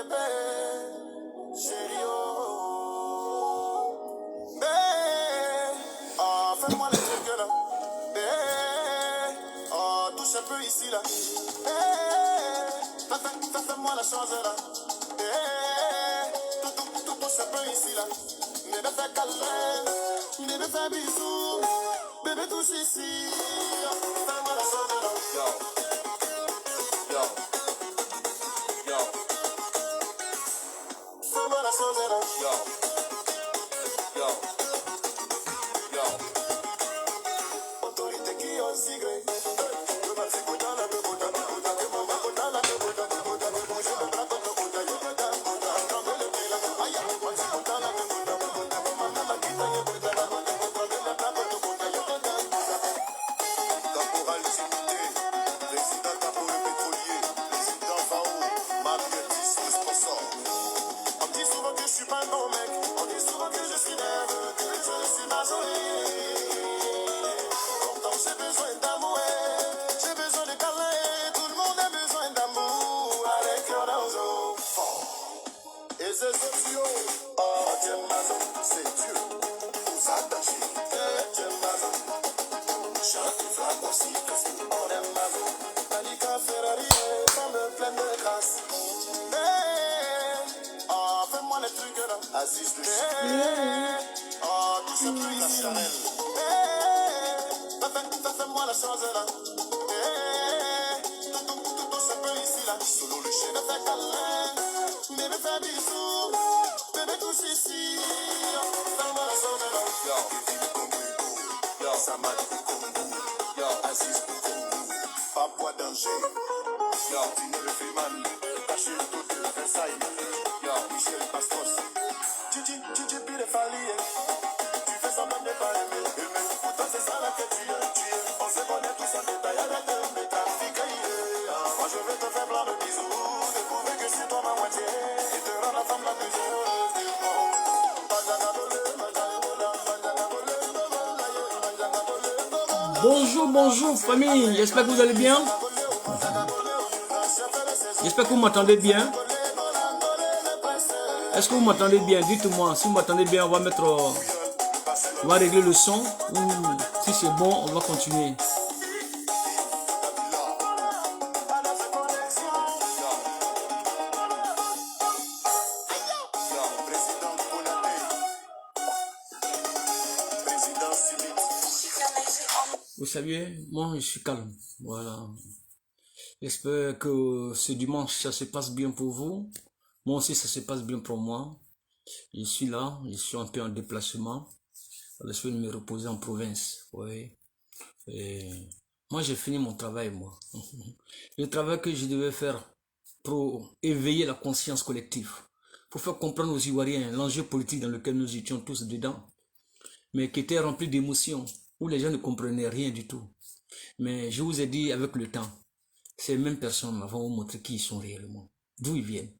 bébé, chérie, fais-moi les trucs là. Touche un peu ici là. Fais-moi la chose là. Tout touche un peu ici là. Bébé fais câlin, bébé fais bisous, bébé touche ici. Fais-moi la chose là. Yo, yo, fais-moi la chose là. Yo, yo. Autorité qui est aussi gré. Le mal c'est dans la bouta, que mon va dans la bouta, bouger le bras comme le bouta, yo bouta, quand le pila, aïe, moi c'est dans la bouta, maman la quita yo bouta, la bouta, le bras comme le bouta, yo bouta. Caporal Timité, président Caporal pétrolier, président Fao, Marguerite, le sponsor. On dit souvent que je suis pas un bon mec, on dit souvent que je suis nerveux, que je suis ma jolie. Pourtant j'ai besoin d'amour, j'ai besoin de câlins, tout le monde a besoin d'amour, avec cœur dans le dos. Et c'est sociaux, oh Dieu maison, c'est Dieu, pour s'attacher, Dieu maison. Chante flamme aussi, on aime maison, Malika Ferrari, femme pleine de grâce. Fais-moi les trucs là, Aziz de tout ce plus ici là. Fais-moi la chose là. Tout ce peu ici là. Solo le chien. Bébé fais câlin, bébé fais bisous, bébé touche ici. Fais-moi la chose là. Yo, Kevin Congo, yo, Samad Congo, yo, Aziz Congo, Papua danger, yo, Tino le Freeman, Tachir tout de Versailles, yo, Michel Bastos, Gigi Pire Falier. Tu fais semblant de pas aimer, pourtant c'est ça là que tu es. On se connaît tous en détail, arrête de me trafiquer. Moi je vais te faire plein de bisous, découvrir que c'est toi ma moitié, et te rendre la femme la plus heureuse du monde. Bonjour, bonjour famille, j'espère que vous allez bien. J'espère que vous m'entendez bien. Est-ce que vous m'entendez bien? Dites-moi, si vous m'entendez bien, on va régler le son. Ou si c'est bon, on va continuer. Vous savez, moi je suis calme. Voilà. J'espère que ce dimanche ça se passe bien pour vous. Moi aussi ça se passe bien pour moi. Je suis là, je suis un peu en déplacement. Je vais me reposer en province. Oui. Et moi j'ai fini mon travail, moi. Le travail que je devais faire pour éveiller la conscience collective, pour faire comprendre aux Ivoiriens l'enjeu politique dans lequel nous étions tous dedans, mais qui était rempli d'émotions, où les gens ne comprenaient rien du tout. Mais je vous ai dit avec le temps, ces mêmes personnes vont vous montrer qui ils sont réellement, d'où ils viennent,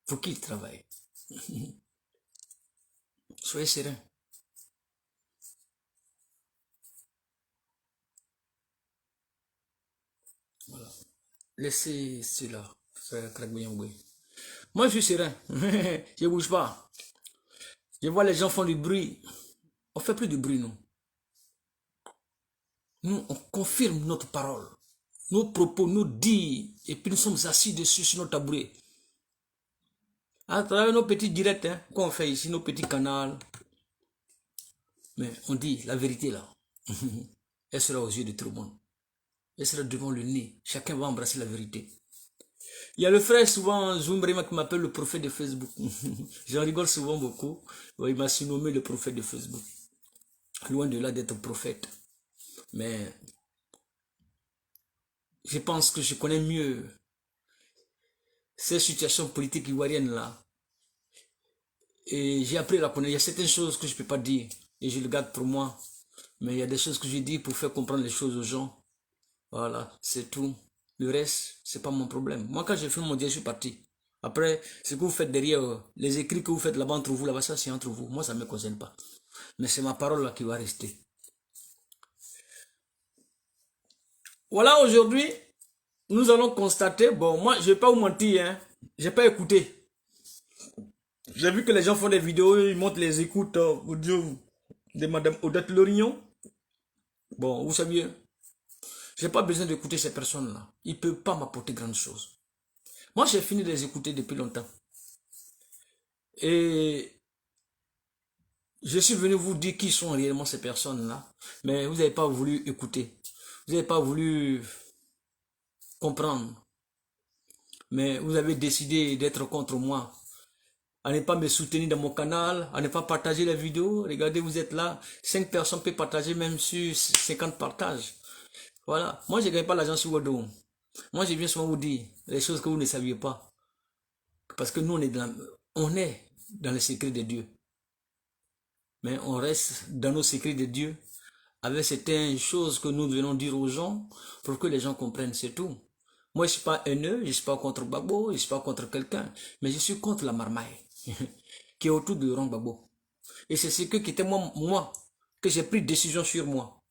pour qui ils travaillent. Soyez sereins. Voilà. Laissez cela, frère Kragboyangwe. Moi je suis serein, je ne bouge pas. Je vois les gens font du bruit. On fait plus de bruit, nous. Nous, on confirme notre parole, nos propos, nos dires, et puis nous sommes assis dessus sur notre tabouret. À travers nos petits directs, qu'on fait ici, nos petits canaux. Mais on dit la vérité là. Elle sera aux yeux de tout le monde. Elle sera devant le nez. Chacun va embrasser la vérité. Il y a le frère souvent, Zoumbrima, qui m'appelle le prophète de Facebook. J'en rigole souvent beaucoup. Il m'a surnommé le prophète de Facebook. Loin de là d'être prophète. Mais je pense que je connais mieux ces situations politiques ivoiriennes là. Et j'ai appris à la connaître. Il y a certaines choses que je ne peux pas dire. Et je le garde pour moi. Mais il y a des choses que je dis pour faire comprendre les choses aux gens. Voilà, c'est tout. Le reste, c'est pas mon problème. Moi, quand j'ai fait mon Dieu, je suis parti. Après, ce que vous faites derrière, les écrits que vous faites là-bas entre vous, là-bas, ça c'est entre vous. Moi, ça ne me concerne pas. Mais c'est ma parole là qui va rester. Voilà, aujourd'hui, nous allons constater, bon, moi, je ne vais pas vous mentir, hein, j'ai pas écouté. J'ai vu que les gens font des vidéos, ils montrent les écoutes audio de Madame Odette Lorignon. Bon, vous savez, j'ai pas besoin d'écouter ces personnes-là. Ils ne peuvent pas m'apporter grande chose. Moi, j'ai fini de les écouter depuis longtemps. Et je suis venu vous dire qui sont réellement ces personnes-là. Mais vous n'avez pas voulu écouter. Vous n'avez pas voulu comprendre. Mais vous avez décidé d'être contre moi. À ne pas me soutenir dans mon canal, à ne pas partager les vidéos. Regardez, vous êtes là. 5 personnes peuvent partager même sur 50 partages. Voilà. Moi, je ne gagne pas l'argent sur vos dos. Moi, je viens souvent vous dire les choses que vous ne saviez pas. Parce que nous, on est dans le secret de Dieu. Mais on reste dans nos secrets de Dieu avec certaines choses que nous devons dire aux gens pour que les gens comprennent, c'est tout. Moi, je ne suis pas haineux, je ne suis pas contre Gbagbo, je ne suis pas contre quelqu'un, mais je suis contre la marmaille qui est autour de Laurent Gbagbo. Et c'est ce qui était moi, que j'ai pris décision sur moi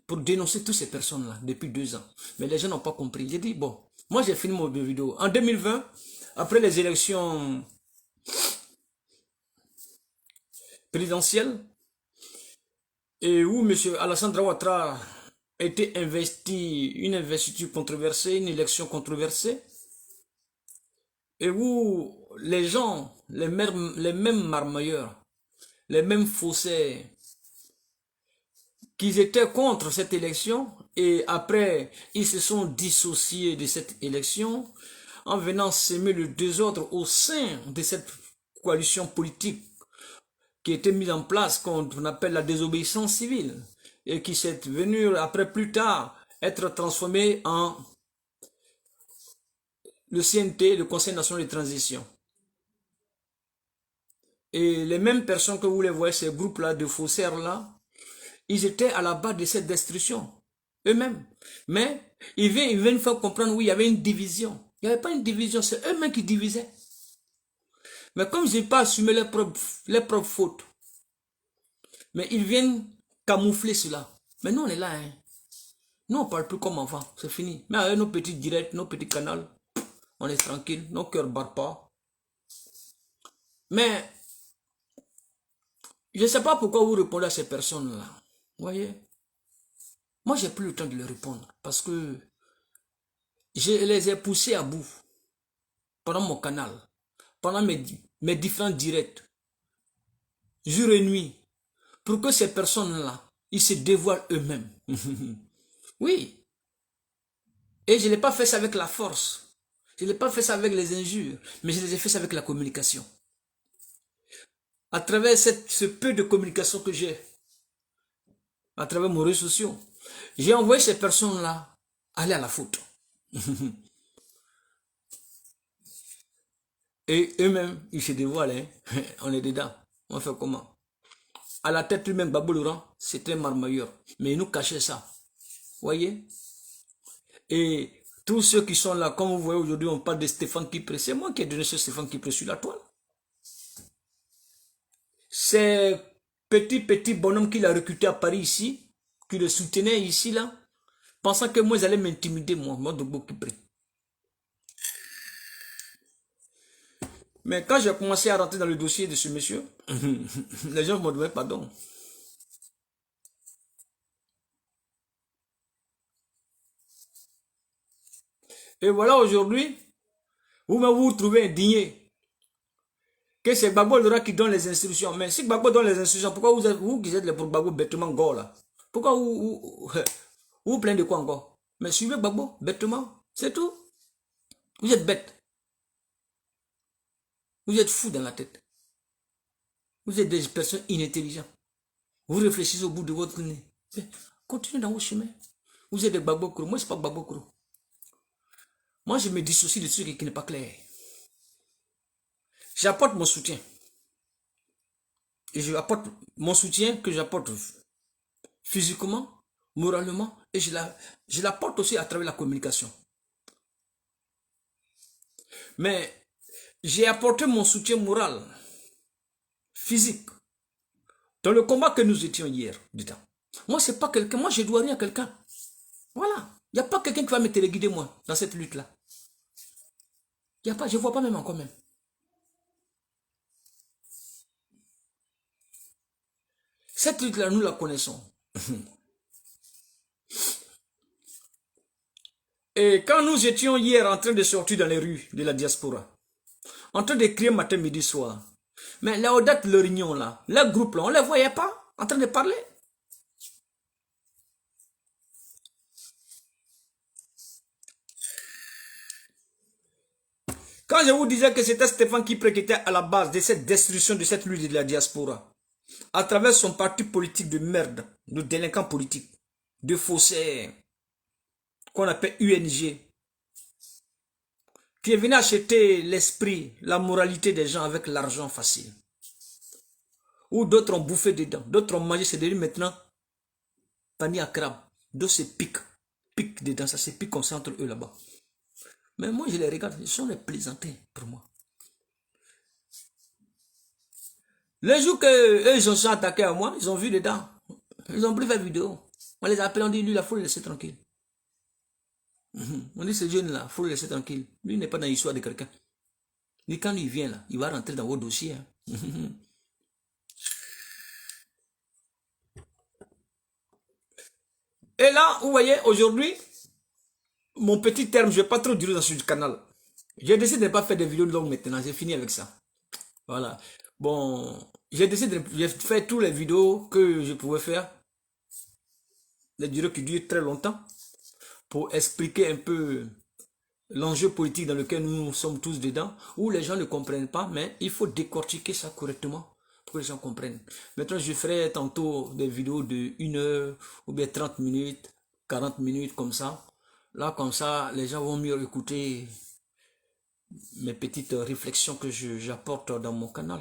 pour dénoncer toutes ces personnes-là depuis 2 ans. Mais les gens n'ont pas compris. J'ai dit, bon, moi j'ai fini mon vidéo. En 2020, après les élections présidentielles, et où M. Alassane Ouattara a été investi, une investiture controversée, une élection controversée, et où les gens, les mêmes marmailleurs, les mêmes faussaires, qui étaient contre cette élection, et après, ils se sont dissociés de cette élection, en venant s'aimer le désordre au sein de cette coalition politique qui était mise en place, qu'on appelle la désobéissance civile, et qui s'est venue après plus tard être transformée en le CNT, le Conseil national de transition. Et les mêmes personnes que vous les voyez, ces groupes-là de faussaires-là, ils étaient à la base de cette destruction, eux-mêmes. Mais ils viennent faire comprendre, oui, il y avait une division. Il n'y avait pas une division, c'est eux-mêmes qui divisaient. Mais comme ils n'ont pas assumé leurs propres fautes, mais ils viennent camoufler cela. Mais nous, on est là, hein. Nous, on ne parle plus comme avant, c'est fini. Mais avec nos petits directs, nos petits canaux, on est tranquille, nos cœurs ne battent pas. Mais, je ne sais pas pourquoi vous répondez à ces personnes-là. Vous voyez? Moi, j'ai plus le temps de leur répondre parce que je les ai poussés à bout pendant mon canal, pendant mes différents directs, jour et nuit, pour que ces personnes-là, ils se dévoilent eux-mêmes. Oui. Et je n'ai pas fait ça avec la force. Je n'ai pas fait ça avec les injures, mais je les ai fait ça avec la communication. À travers ce peu de communication que j'ai, à travers mes réseaux sociaux, j'ai envoyé ces personnes-là aller à la faute. Et eux-mêmes, ils se dévoilent, hein. On est dedans. On fait comment? À la tête lui-même, Gbagbo Laurent, c'était un marmailleur. Mais il nous cachait ça. Voyez? Et tous ceux qui sont là, comme vous voyez aujourd'hui, on parle de Stéphane Kipré. C'est moi qui ai donné ce Stéphane Kipré sur la toile. Ces petits bonhommes qu'il a recrutés à Paris ici, qui le soutenaient ici, là, pensant que moi, ils allaient m'intimider, moi de Kipré. Mais quand j'ai commencé à rentrer dans le dossier de ce monsieur, les gens me demandaient pardon. Et voilà aujourd'hui, vous vous trouvez indigné que c'est Gbagbo Laurent qui donne les instructions. Mais si Gbagbo donne les instructions, pourquoi vous qui êtes pour Gbagbo bêtement go là? Pourquoi vous plaignez de quoi encore? Mais suivez Gbagbo bêtement, c'est tout. Vous êtes bête. Vous êtes fou dans la tête. Vous êtes des personnes inintelligentes. Vous réfléchissez au bout de votre nez. Continuez dans vos chemins. Vous êtes des Gbagbo Kro. Moi, je ne suis pas Gbagbo Kro. Moi, je me dissocie de ce qui n'est pas clair. J'apporte mon soutien. Et je apporte mon soutien que j'apporte physiquement, moralement, et je l'apporte aussi à travers la communication. Mais j'ai apporté mon soutien moral, physique, dans le combat que nous étions hier. Moi, c'est pas quelqu'un, moi je dois rien à quelqu'un. Voilà. Il n'y a pas quelqu'un qui va me téléguider moi dans cette lutte-là. Il n'y a pas, je ne vois pas même encore même. Cette lutte-là, nous la connaissons. Et quand nous étions hier en train de sortir dans les rues de la diaspora, en train de crier matin, midi, soir, mais la Odette, le Réunion là, le groupe là, on ne les voyait pas en train de parler. Quand je vous disais que c'était Stéphane qui était à la base de cette destruction de cette lutte de la diaspora, à travers son parti politique de merde, de délinquants politiques, de faussaires, qu'on appelle UNG, qui est venu acheter l'esprit, la moralité des gens avec l'argent facile. Ou d'autres ont bouffé dedans, d'autres ont mangé, c'est devenu maintenant panier à crabe. D'autres se piquent dedans, ça se pique comme ça entre eux là-bas. Mais moi je les regarde, ils sont les plaisantés pour moi. Le jour qu'eux ils sont attaqués à moi, ils ont vu dedans. Ils ont pris fait vidéo. On les appelle, on dit lui, il faut le laisser tranquille. On dit ce jeune là, il faut le laisser tranquille. Lui n'est pas dans l'histoire de quelqu'un. Lui quand il vient là, il va rentrer dans vos dossiers. Hein. Et là, vous voyez, aujourd'hui, mon petit terme, je ne vais pas trop durer dans ce canal. J'ai décidé de ne pas faire des vidéos longues maintenant, j'ai fini avec ça. Voilà. Bon, j'ai décidé de faire toutes les vidéos que je pouvais faire. Des vidéos qui durent très longtemps. Pour expliquer un peu l'enjeu politique dans lequel nous sommes tous dedans, où les gens ne comprennent pas, mais il faut décortiquer ça correctement pour que les gens comprennent. Maintenant, je ferai tantôt des vidéos de 1 heure, ou bien 30 minutes, 40 minutes, comme ça. Là, comme ça, les gens vont mieux écouter mes petites réflexions que j'apporte dans mon canal.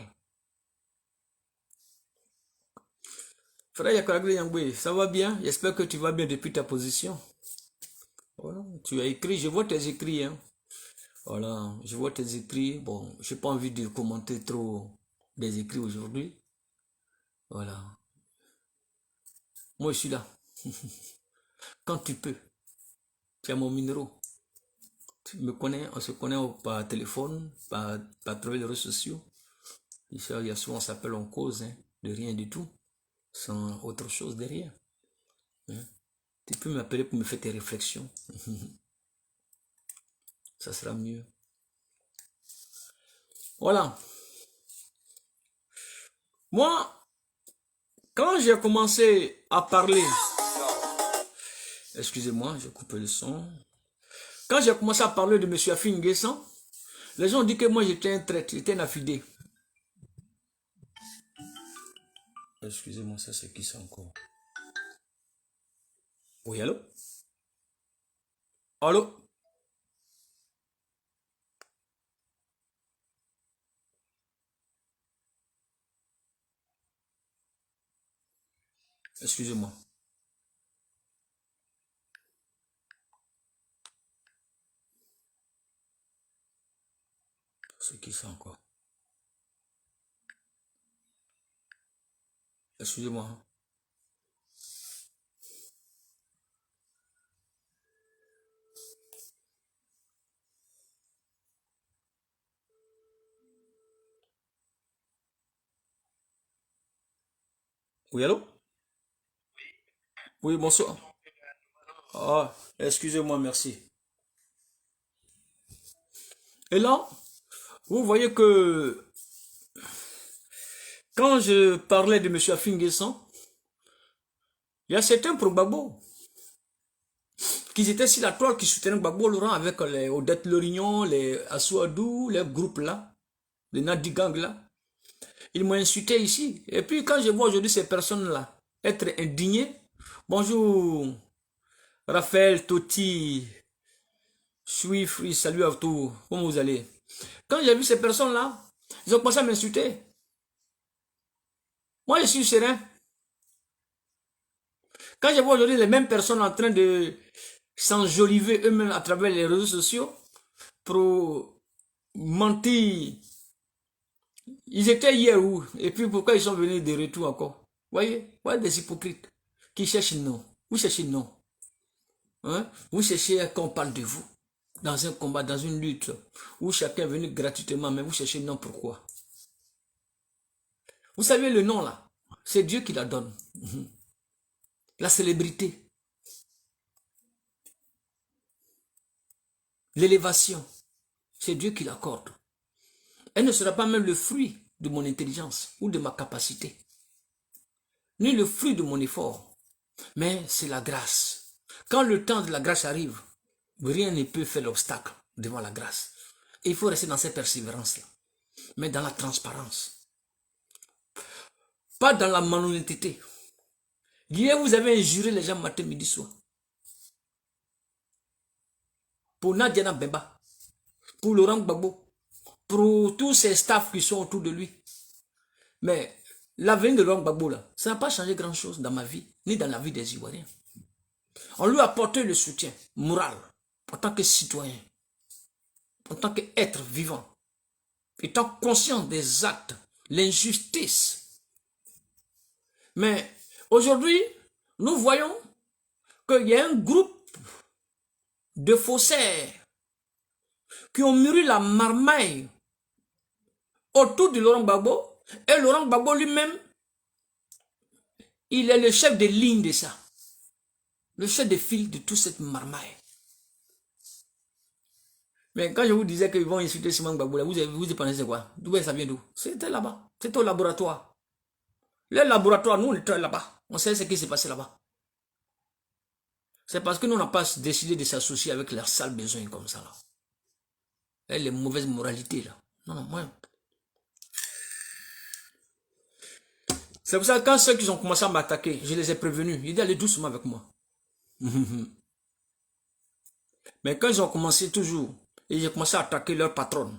Frère Yakaragli Yangwe, ça va bien? J'espère que tu vas bien depuis ta position. Voilà, tu as écrit, je vois tes écrits. Hein. Voilà, je vois tes écrits. Bon, je n'ai pas envie de commenter trop des écrits aujourd'hui. Voilà. Moi, je suis là. Quand tu peux. Tu as mon numéro. Tu me connais, on se connaît par téléphone, par travers les réseaux sociaux. Ici, il y a souvent, on s'appelle en cause, hein, de rien du tout, sans autre chose derrière. Hein. Tu peux m'appeler pour me faire tes réflexions. Ça sera mieux. Voilà. Moi, quand j'ai commencé à parler, excusez-moi, je coupe le son. Quand j'ai commencé à parler de M. Afin N'Guessan, les gens ont dit que moi j'étais un traître, j'étais un affidé. Excusez-moi, ça c'est qui ça encore? Oui, allô? Allô? Excusez-moi. C'est qui ça encore? Excusez-moi. Oui, allô? Oui, bonsoir. Ah, excusez-moi, merci. Et là, vous voyez que quand je parlais de M. Afin N'Guessan, il y a certains pro-Gbagbo qui étaient sur la toile, qui soutenaient Gbagbo Laurent avec les Odette Lorignon, les Assouadou, les groupes là, les Nadigang là. Ils m'ont insulté ici. Et puis quand je vois aujourd'hui ces personnes-là être indignées, bonjour Raphaël, Toti, Free, salut à tous, comment vous allez? Quand j'ai vu ces personnes-là, ils ont commencé à m'insulter. Moi je suis serein. Quand je vois aujourd'hui les mêmes personnes en train de s'enjoliver eux-mêmes à travers les réseaux sociaux pour mentir, ils étaient hier où? Et puis pourquoi ils sont venus de retour encore? Voyez des hypocrites qui cherchent non. Vous cherchez non. Hein? Vous cherchez qu'on parle de vous dans un combat, dans une lutte où chacun est venu gratuitement, mais vous cherchez non pourquoi? Vous savez le nom là? c'est Dieu qui la donne. La célébrité, l'élévation, c'est Dieu qui l'accorde. Elle ne sera pas même le fruit de mon intelligence ou de ma capacité, ni le fruit de mon effort, mais c'est la grâce. Quand le temps de la grâce arrive, rien ne peut faire l'obstacle devant la grâce. Et il faut rester dans cette persévérance-là, mais dans la transparence. Pas dans la malhonnêteté. Hier, vous avez injuré les gens matin, midi, soir. Pour Nadia Bemba, pour Laurent Gbagbo, pour tous ces staffs qui sont autour de lui. Mais l'avenir de Laurent Gbagbo, là, ça n'a pas changé grand-chose dans ma vie, ni dans la vie des Ivoiriens. On lui a apporté le soutien moral, en tant que citoyen, en tant qu'être vivant, étant conscient des actes, l'injustice. Mais aujourd'hui, nous voyons qu'il y a un groupe de faussaires qui ont mûri la marmaille autour de Laurent Gbagbo, et Laurent Gbagbo lui-même, il est le chef de ligne de ça, le chef de file de toute cette marmaille. Mais quand je vous disais qu'ils vont insulter Simon Gbagbo, là, vous pensez quoi? D'où ça vient d'où? C'était là-bas, c'était au laboratoire. Le laboratoire, nous on était là-bas, on sait ce qui s'est passé là-bas. C'est parce que nous n'avons pas décidé de s'associer avec leurs sales besoins comme ça là. Et les mauvaises moralités là. Non, non, moi. C'est pour ça que quand ceux qui ont commencé à m'attaquer, je les ai prévenus. Ils disent allez doucement avec moi. Mais quand ils ont commencé toujours, et j'ai commencé à attaquer leur patronne,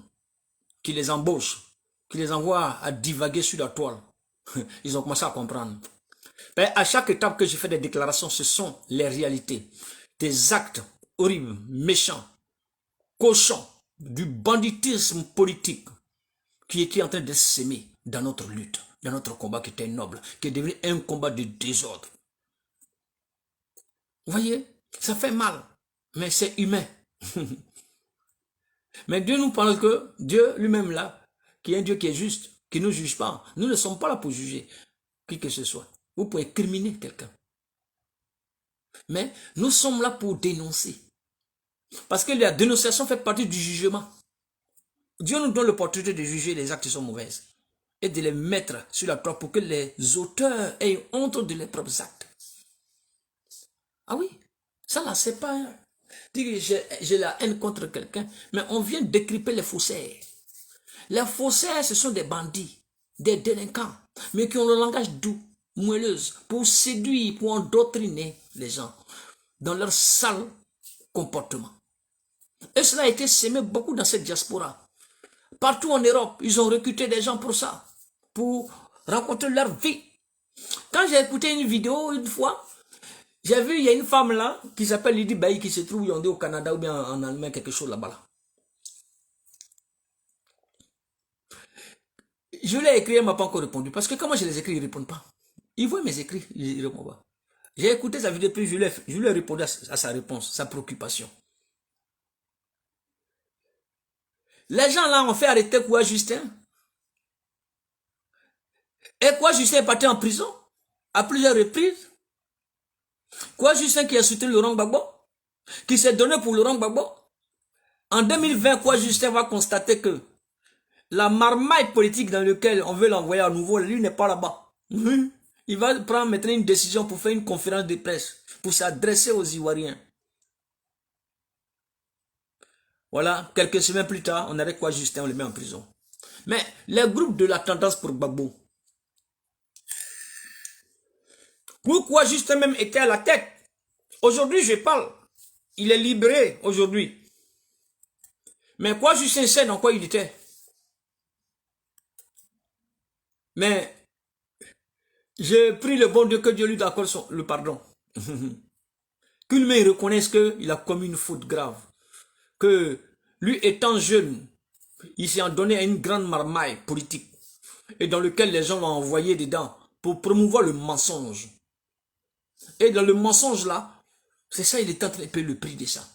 qui les embauche, qui les envoie à divaguer sur la toile, ils ont commencé à comprendre. Mais à chaque étape que je fais des déclarations, ce sont les réalités. Des actes horribles, méchants, cochons, du banditisme politique qui est en train de s'aimer dans notre lutte, dans notre combat qui était noble, qui est devenu un combat de désordre. Vous voyez, ça fait mal, mais c'est humain. Mais Dieu nous parle que Dieu lui-même là, qui est un Dieu qui est juste, qui ne nous juge pas. Nous ne sommes pas là pour juger qui que ce soit. Vous pouvez criminer quelqu'un. Mais nous sommes là pour dénoncer. Parce que la dénonciation fait partie du jugement. Dieu nous donne l'opportunité de juger les actes qui sont mauvaises et de les mettre sur la croix pour que les auteurs aient honte de leurs propres actes. Ah oui, ça là, c'est pas... J'ai la haine contre quelqu'un, mais on vient décryper les faussaires. Les faussaires, ce sont des bandits, des délinquants, mais qui ont le langage doux, moelleuse, pour séduire, pour endoctriner les gens dans leur sale comportement. Et cela a été sémé beaucoup dans cette diaspora. Partout en Europe, ils ont recruté des gens pour ça, pour raconter leur vie. Quand j'ai écouté une vidéo une fois, j'ai vu, il y a une femme là, qui s'appelle Lydie Bailly, qui se trouve au Canada ou bien en Allemagne, quelque chose là-bas. Là. Je l'ai écrit, elle ne m'a pas encore répondu. Parce que comment je les écris, ils ne répondent pas. Ils voient mes écrits, ils ne répondent pas. J'ai écouté sa vidéo, puis je lui ai répondu à sa réponse, sa préoccupation. Les gens là ont fait arrêter quoi Justin. Et quoi Justin est parti en prison à plusieurs reprises. Quoi Justin qui a soutenu Laurent Gbagbo, qui s'est donné pour Laurent Gbagbo. En 2020, quoi Justin va constater que la marmaille politique dans laquelle on veut l'envoyer à nouveau, lui n'est pas là-bas. Il va prendre maintenant une décision pour faire une conférence de presse, pour s'adresser aux Ivoiriens. Voilà, quelques semaines plus tard, on arrête quoi Justin, on le met en prison. Mais les groupes de la tendance pour Gbagbo, pourquoi Justin même était à la tête? Aujourd'hui, je parle. Il est libéré aujourd'hui. Mais quoi Justin sait dans quoi il était? Mais je prie le bon Dieu que Dieu lui accorde le pardon. Qu'il me reconnaisse qu'il a commis une faute grave. Que lui étant jeune, il s'est donné à une grande marmaille politique. Et dans lequel les gens l'ont envoyé dedans pour promouvoir le mensonge. Et dans le mensonge là, c'est ça, il est en train de payer le prix de ça.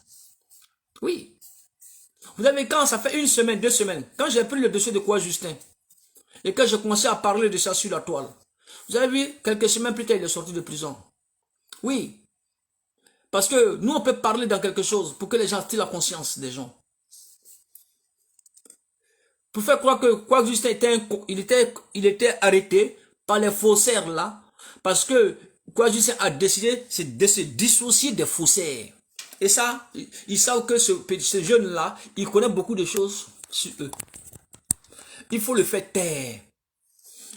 Oui. Vous savez, quand ça fait une semaine, 2 semaines, quand j'ai pris le dossier de quoi Justin, et que j'ai commencé à parler de ça sur la toile, Vous avez vu, quelques semaines plus tard, il est sorti de prison. Oui. Parce que nous, on peut parler dans quelque chose pour que les gens aient la conscience des gens. Pour faire croire que Kwame Justin il était arrêté par les faussaires là, parce que Kwame Justin a décidé de se dissocier des faussaires. Et ça, ils savent que ce jeune-là, il connaît beaucoup de choses sur eux. Il faut le faire taire.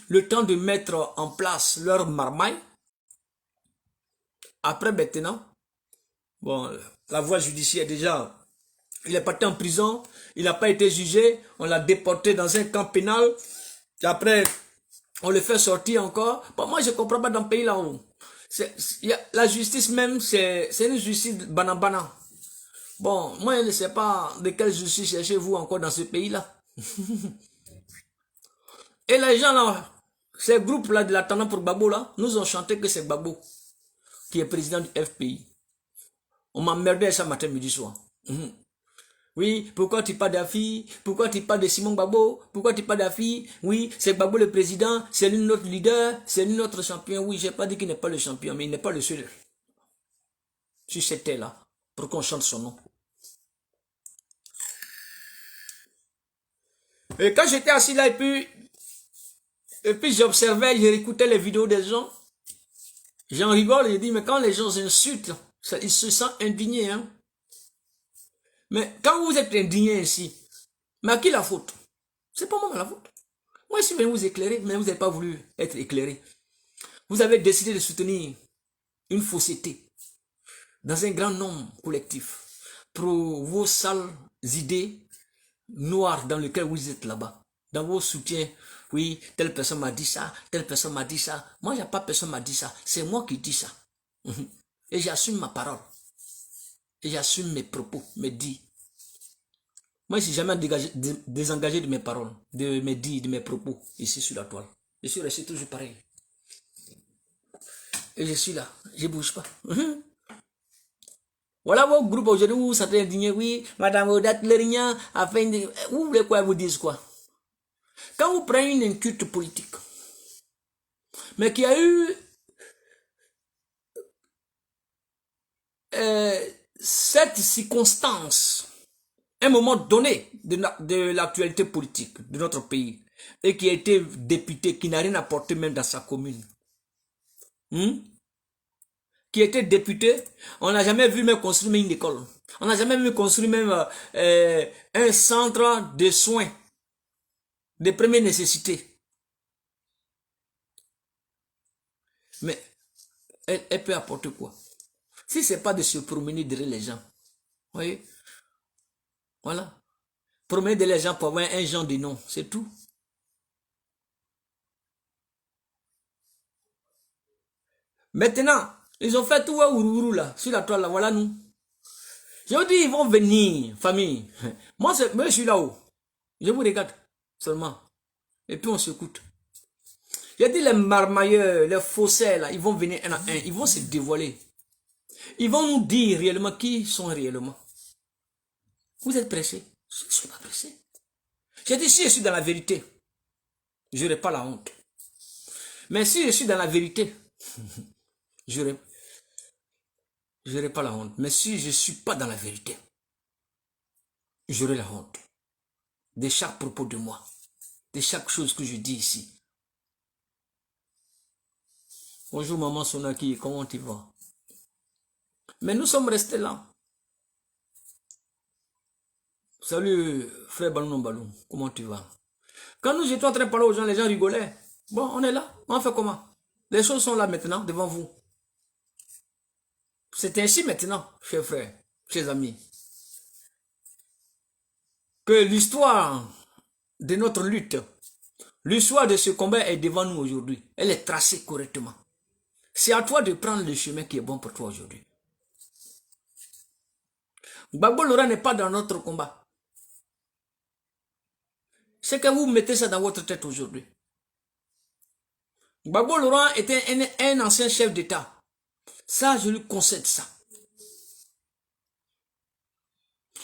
Le temps de mettre en place leur marmaille. Après maintenant, bon, la voie judiciaire déjà, il est parti en prison, il n'a pas été jugé, on l'a déporté dans un camp pénal, et après, on le fait sortir encore. Bon, moi, je ne comprends pas dans le pays là-haut. La justice même, c'est une justice banana. Bon, moi, je ne sais pas de quelle justice cherchez-vous encore dans ce pays-là. Et les gens là, ces groupes-là de l'attendant pour Gbagbo là, nous ont chanté que c'est Gbagbo qui est président du FPI. On m'a merdé ça matin, midi, soir. Oui, pourquoi tu parles d'Afi? Pourquoi tu parles de Simon Gbagbo? Pourquoi tu parles d'Afi? Oui, c'est Gbagbo le président, c'est lui notre leader, c'est lui notre champion. Oui, j'ai pas dit qu'il n'est pas le champion, mais il n'est pas le seul. Sur cette terre-là, pour qu'on chante son nom. Et quand j'étais assis là, et puis j'observais, j'écoutais les vidéos des gens, j'en rigole, je dis, mais quand les gens insultent, ils se sentent indignés, hein. Mais quand vous êtes indigné ici, mais à qui la faute? C'est pas moi la faute. Moi, je suis venu vous éclairer, mais vous n'avez pas voulu être éclairé. Vous avez décidé de soutenir une fausseté dans un grand nombre collectif pour vos sales idées noires dans lesquelles vous êtes là-bas. Dans vos soutiens, oui, telle personne m'a dit ça, telle personne m'a dit ça. Moi, il n'y a pas personne m'a dit ça. C'est moi qui dis ça. Et j'assume ma parole. Et j'assume mes propos, mes dits. Moi, je ne suis jamais désengagé de mes paroles, de mes dits, de mes propos, ici sur la toile. Je suis resté toujours pareil. Et je suis là, je ne bouge pas. Voilà vos groupes aujourd'hui où vous êtes indignés, oui, Madame Odat Lerignan a fait une... Vous voulez quoi, vous disent quoi? Quand vous prenez une inculte politique, mais qui a eu cette circonstance, un moment donné de l'actualité politique de notre pays, et qui a été député, qui n'a rien apporté même dans sa commune, qui était député, on n'a jamais vu même construire une école, on n'a jamais vu construire même un centre de soins de première nécessité. Mais elle peut apporter quoi? Si ce n'est pas de se promener derrière les gens, vous voyez? Voilà. Promener derrière les gens pour avoir un genre de nom, c'est tout. Maintenant, ils ont fait tout à Ourourou là, sur la toile là, voilà nous. Je vous dis, ils vont venir, famille. Moi, je suis là-haut. Je vous regarde seulement. Et puis on s'écoute. J'ai dit les marmailleurs, les faussaires là, ils vont venir un à un, ils vont se dévoiler. Ils vont nous dire réellement qui ils sont réellement. Vous êtes pressés? Je ne suis pas pressé. J'ai dit, si je suis dans la vérité, je n'aurai pas la honte. Mais si je suis dans la vérité, je n'aurai pas la honte. Mais si je ne suis pas dans la vérité, j'aurai la honte. De chaque propos de moi. De chaque chose que je dis ici. Bonjour maman Sonaki, comment tu vas? Mais nous sommes restés là. Salut frère Ballon Ballon, comment tu vas? Quand nous étions en train de parler aux gens, les gens rigolaient. Bon, on est là, on fait comment? Les choses sont là maintenant, devant vous. C'est ainsi maintenant, chers frères, chers amis, que l'histoire de notre lutte, l'histoire de ce combat est devant nous aujourd'hui. Elle est tracée correctement. C'est à toi de prendre le chemin qui est bon pour toi aujourd'hui. Gbagbo Laurent n'est pas dans notre combat. C'est que vous mettez ça dans votre tête aujourd'hui. Gbagbo Laurent était un ancien chef d'État. Ça, je lui concède ça.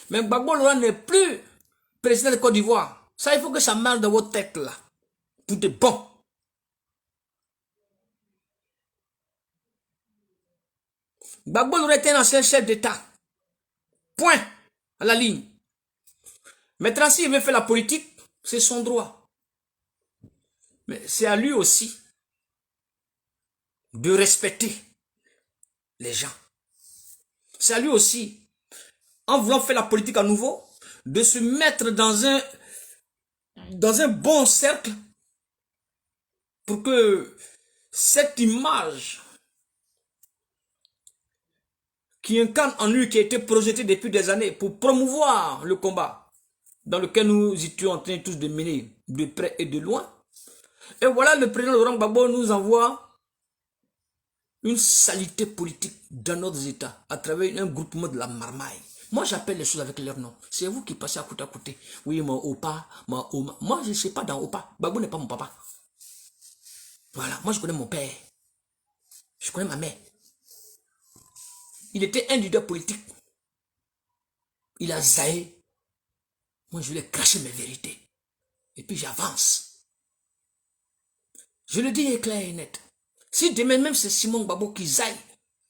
Mais Gbagbo Laurent n'est plus président de Côte d'Ivoire. Ça, il faut que ça marche dans votre tête là. Tout est bon. Gbagbo aurait été un ancien chef d'État. Point. À la ligne. Maintenant, s'il veut faire la politique, c'est son droit. Mais c'est à lui aussi de respecter les gens. C'est à lui aussi, en voulant faire la politique à nouveau, de se mettre dans un bon cercle pour que cette image qui incarne en lui, qui a été projetée depuis des années pour promouvoir le combat dans lequel nous étions en train tous de mener de près et de loin. Et voilà, le président Laurent Gbagbo nous envoie une saleté politique dans notre État à travers un groupement de la marmaille. Moi, j'appelle les choses avec leur nom. C'est vous qui passez à côté. Oui, mon opa, mon oma. Moi, je ne sais pas dans opa. Gbagbo n'est pas mon papa. Voilà, moi, je connais mon père. Je connais ma mère. Il était un leader politique. Il a zaï. Moi, je lui ai craché mes vérités. Et puis, j'avance. Je le dis clair et net. Si demain même c'est Simon Gbagbo qui zaille,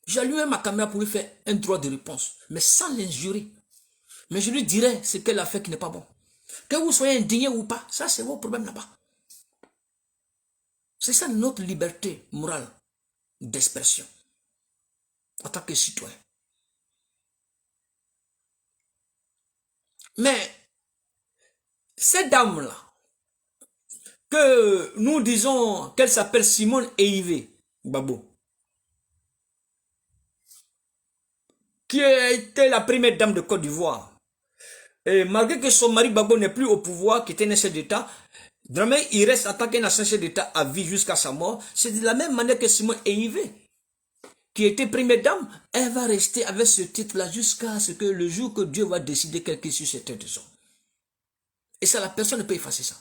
j'allumerai ma caméra pour lui faire un droit de réponse, mais sans l'injurer. Mais je lui dirai ce qu'elle a fait qui n'est pas bon. Que vous soyez indigné ou pas, ça c'est vos problèmes là-bas. C'est ça notre liberté morale d'expression en tant que citoyen. Mais cette dame-là, que nous disons qu'elle s'appelle Simone Eivé Gbagbo, qui a été la première dame de Côte d'Ivoire, et malgré que son mari Gbagbo n'est plus au pouvoir, qui était un chef d'État, Dramé, il reste en tant qu'un chef d'État à vie jusqu'à sa mort. C'est de la même manière que Simone Eivé, qui était première dame, elle va rester avec ce titre-là jusqu'à ce que le jour que Dieu va décider quelque chose sur cette terre de son. Et ça, la personne ne peut effacer ça.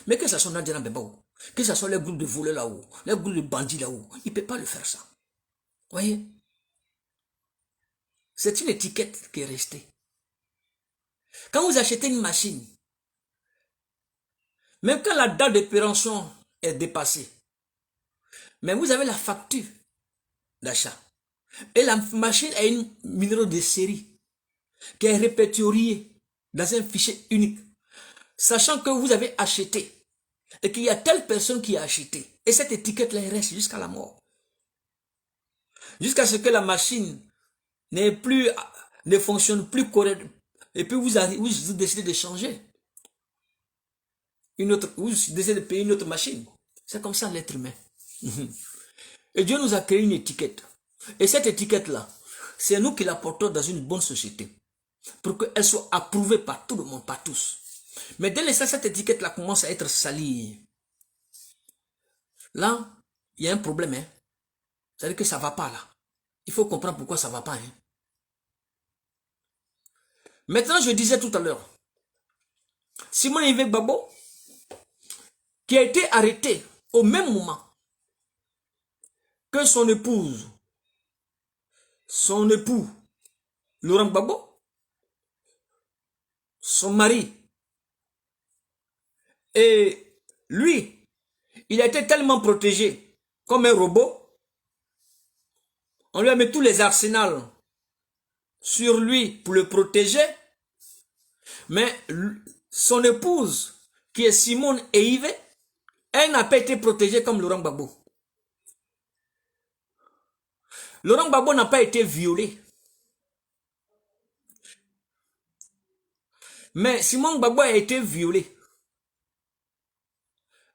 Mais que ce soit Nadia Bembao, que ce soit les groupes de voleurs là-haut, les groupes de bandits là-haut, il ne peut pas le faire ça. Voyez? C'est une étiquette qui est restée. Quand vous achetez une machine, même quand la date de péremption est dépassée, mais vous avez la facture d'achat. Et la machine a une numéro de série qui est répertoriée dans un fichier unique. Sachant que vous avez acheté et qu'il y a telle personne qui a acheté. Et cette étiquette-là reste jusqu'à la mort. Jusqu'à ce que la machine ne fonctionne plus correctement. Et puis vous décidez de changer. Vous décidez de payer une autre machine. C'est comme ça l'être humain. Et Dieu nous a créé une étiquette. Et cette étiquette-là, c'est nous qui la portons dans une bonne société. Pour qu'elle soit approuvée par tout le monde, par tous. Mais dès l'instant cette étiquette-là commence à être salie, là, il y a un problème. Hein? C'est-à-dire que ça ne va pas là. Il faut comprendre pourquoi ça ne va pas. Hein? Maintenant, je disais tout à l'heure, Simone Eivé Gbagbo, qui a été arrêté au même moment que son époux, Laurent Gbagbo, son mari, et lui, il a été tellement protégé comme un robot. On lui a mis tous les arsenals sur lui pour le protéger. Mais son épouse, qui est Simone Eivé, elle n'a pas été protégée comme Laurent Gbagbo. Laurent Gbagbo n'a pas été violé. Mais Simone Gbagbo a été violée.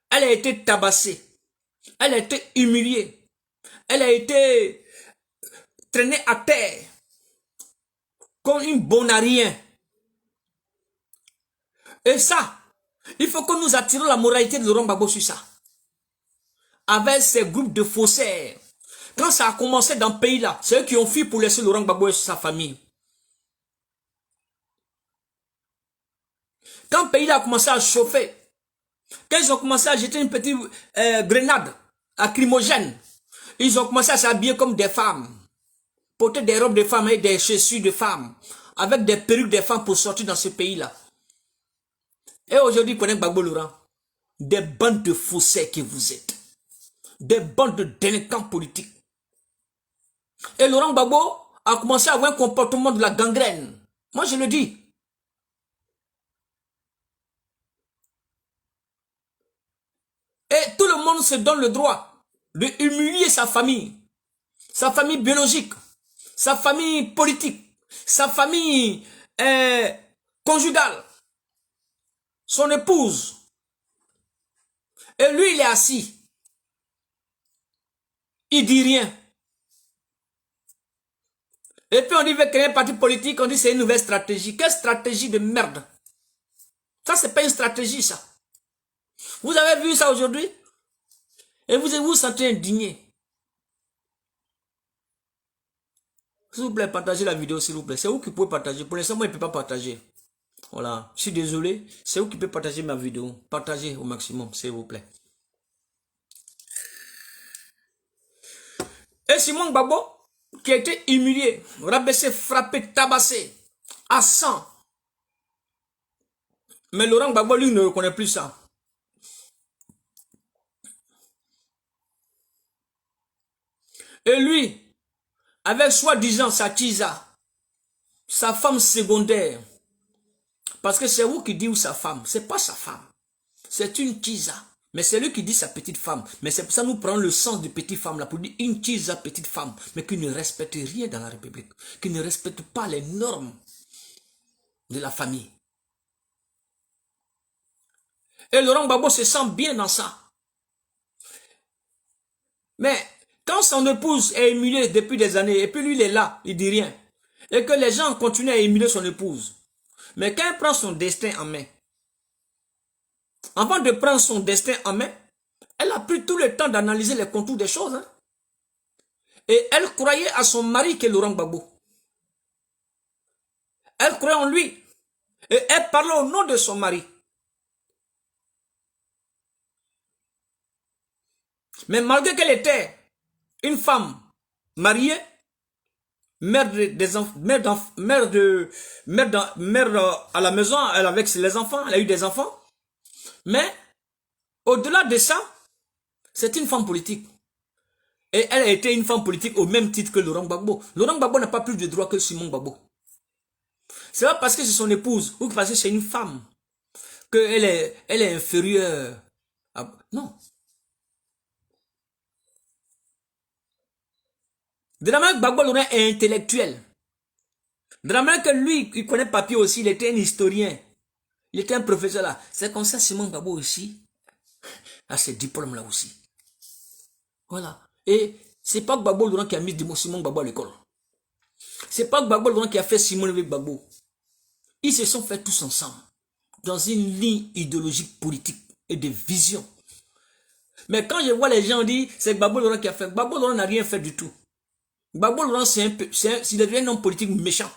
Elle a été tabassée. Elle a été humiliée. Elle a été traînée à terre comme une bonne-à-rien. Et ça, il faut que nous attirons la moralité de Laurent Gbagbo sur ça. Avec ces groupes de faussaires. Quand ça a commencé dans le pays là, c'est eux qui ont fui pour laisser Laurent Gbagbo et sa famille. Quand le pays là a commencé à chauffer, quand ils ont commencé à jeter une petite grenade lacrymogène, ils ont commencé à s'habiller comme des femmes, porter des robes de femmes et des chaussures de femmes, avec des perruques de femmes pour sortir dans ce pays-là. Et aujourd'hui, vous connaissez Gbagbo Laurent, des bandes de faussaires que vous êtes, des bandes de délinquants politiques. Et Laurent Gbagbo a commencé à avoir un comportement de la gangrène. Moi, je le dis. Et tout le monde se donne le droit de humilier sa famille biologique, sa famille politique, sa famille conjugale, son épouse. Et lui, il est assis. Il dit rien. Et puis on dit qu'il veut créer un parti politique, on dit c'est une nouvelle stratégie. Quelle stratégie de merde? Ça, c'est pas une stratégie, ça. Vous avez vu ça aujourd'hui? Et vous vous sentez indigné. S'il vous plaît, partagez la vidéo, s'il vous plaît. C'est vous qui pouvez partager. Pour l'instant, moi, je ne peux pas partager. Voilà. Je suis désolé. C'est vous qui pouvez partager ma vidéo. Partagez au maximum, s'il vous plaît. Et Simon Gbagbo, qui a été humilié, rabaissé, frappé, tabassé, à 100. Mais Laurent Gbagbo, lui, ne reconnaît plus ça. Et lui, avec soi-disant sa tisa, sa femme secondaire, parce que c'est vous qui dites sa femme, c'est pas sa femme, c'est une tisa. Mais c'est lui qui dit sa petite femme. Mais c'est pour ça que nous prenons le sens de petite femme là pour dire une tisa petite femme, mais qui ne respecte rien dans la République, qui ne respecte pas les normes de la famille. Et Laurent Gbagbo se sent bien dans ça. Mais quand son épouse est humiliée depuis des années, et puis lui il est là, il dit rien, et que les gens continuent à humilier son épouse, mais quand elle prend son destin en main, avant de prendre son destin en main, elle a pris tout le temps d'analyser les contours des choses. Hein. Et elle croyait à son mari qui est Laurent Gbagbo. Elle croyait en lui. Et elle parlait au nom de son mari. Mais malgré qu'elle était une femme mariée, mère à la maison, elle avec les enfants, elle a eu des enfants. Mais au-delà de ça, c'est une femme politique. Et elle a été une femme politique au même titre que Laurent Gbagbo. Laurent Gbagbo n'a pas plus de droits que Simon Gbagbo. C'est pas parce que c'est son épouse ou parce que c'est une femme qu'elle est inférieure. Non. De la manière que Gbagbo Laurent est intellectuel. De la manière que lui, il connaît papier aussi, il était un historien. Il était un professeur là. C'est comme ça Simon Gbagbo aussi a ses diplômes là aussi. Voilà. Et c'est pas Gbagbo Laurent qui a mis Simon Gbagbo à l'école. C'est pas Gbagbo Laurent qui a fait Simon Gbagbo. Ils se sont fait tous ensemble. Dans une ligne idéologique politique et de vision. Mais quand je vois les gens dire c'est Gbagbo Laurent qui a fait, Gbagbo Laurent n'a rien fait du tout. Gbagbo Laurent il devient un homme politique méchant.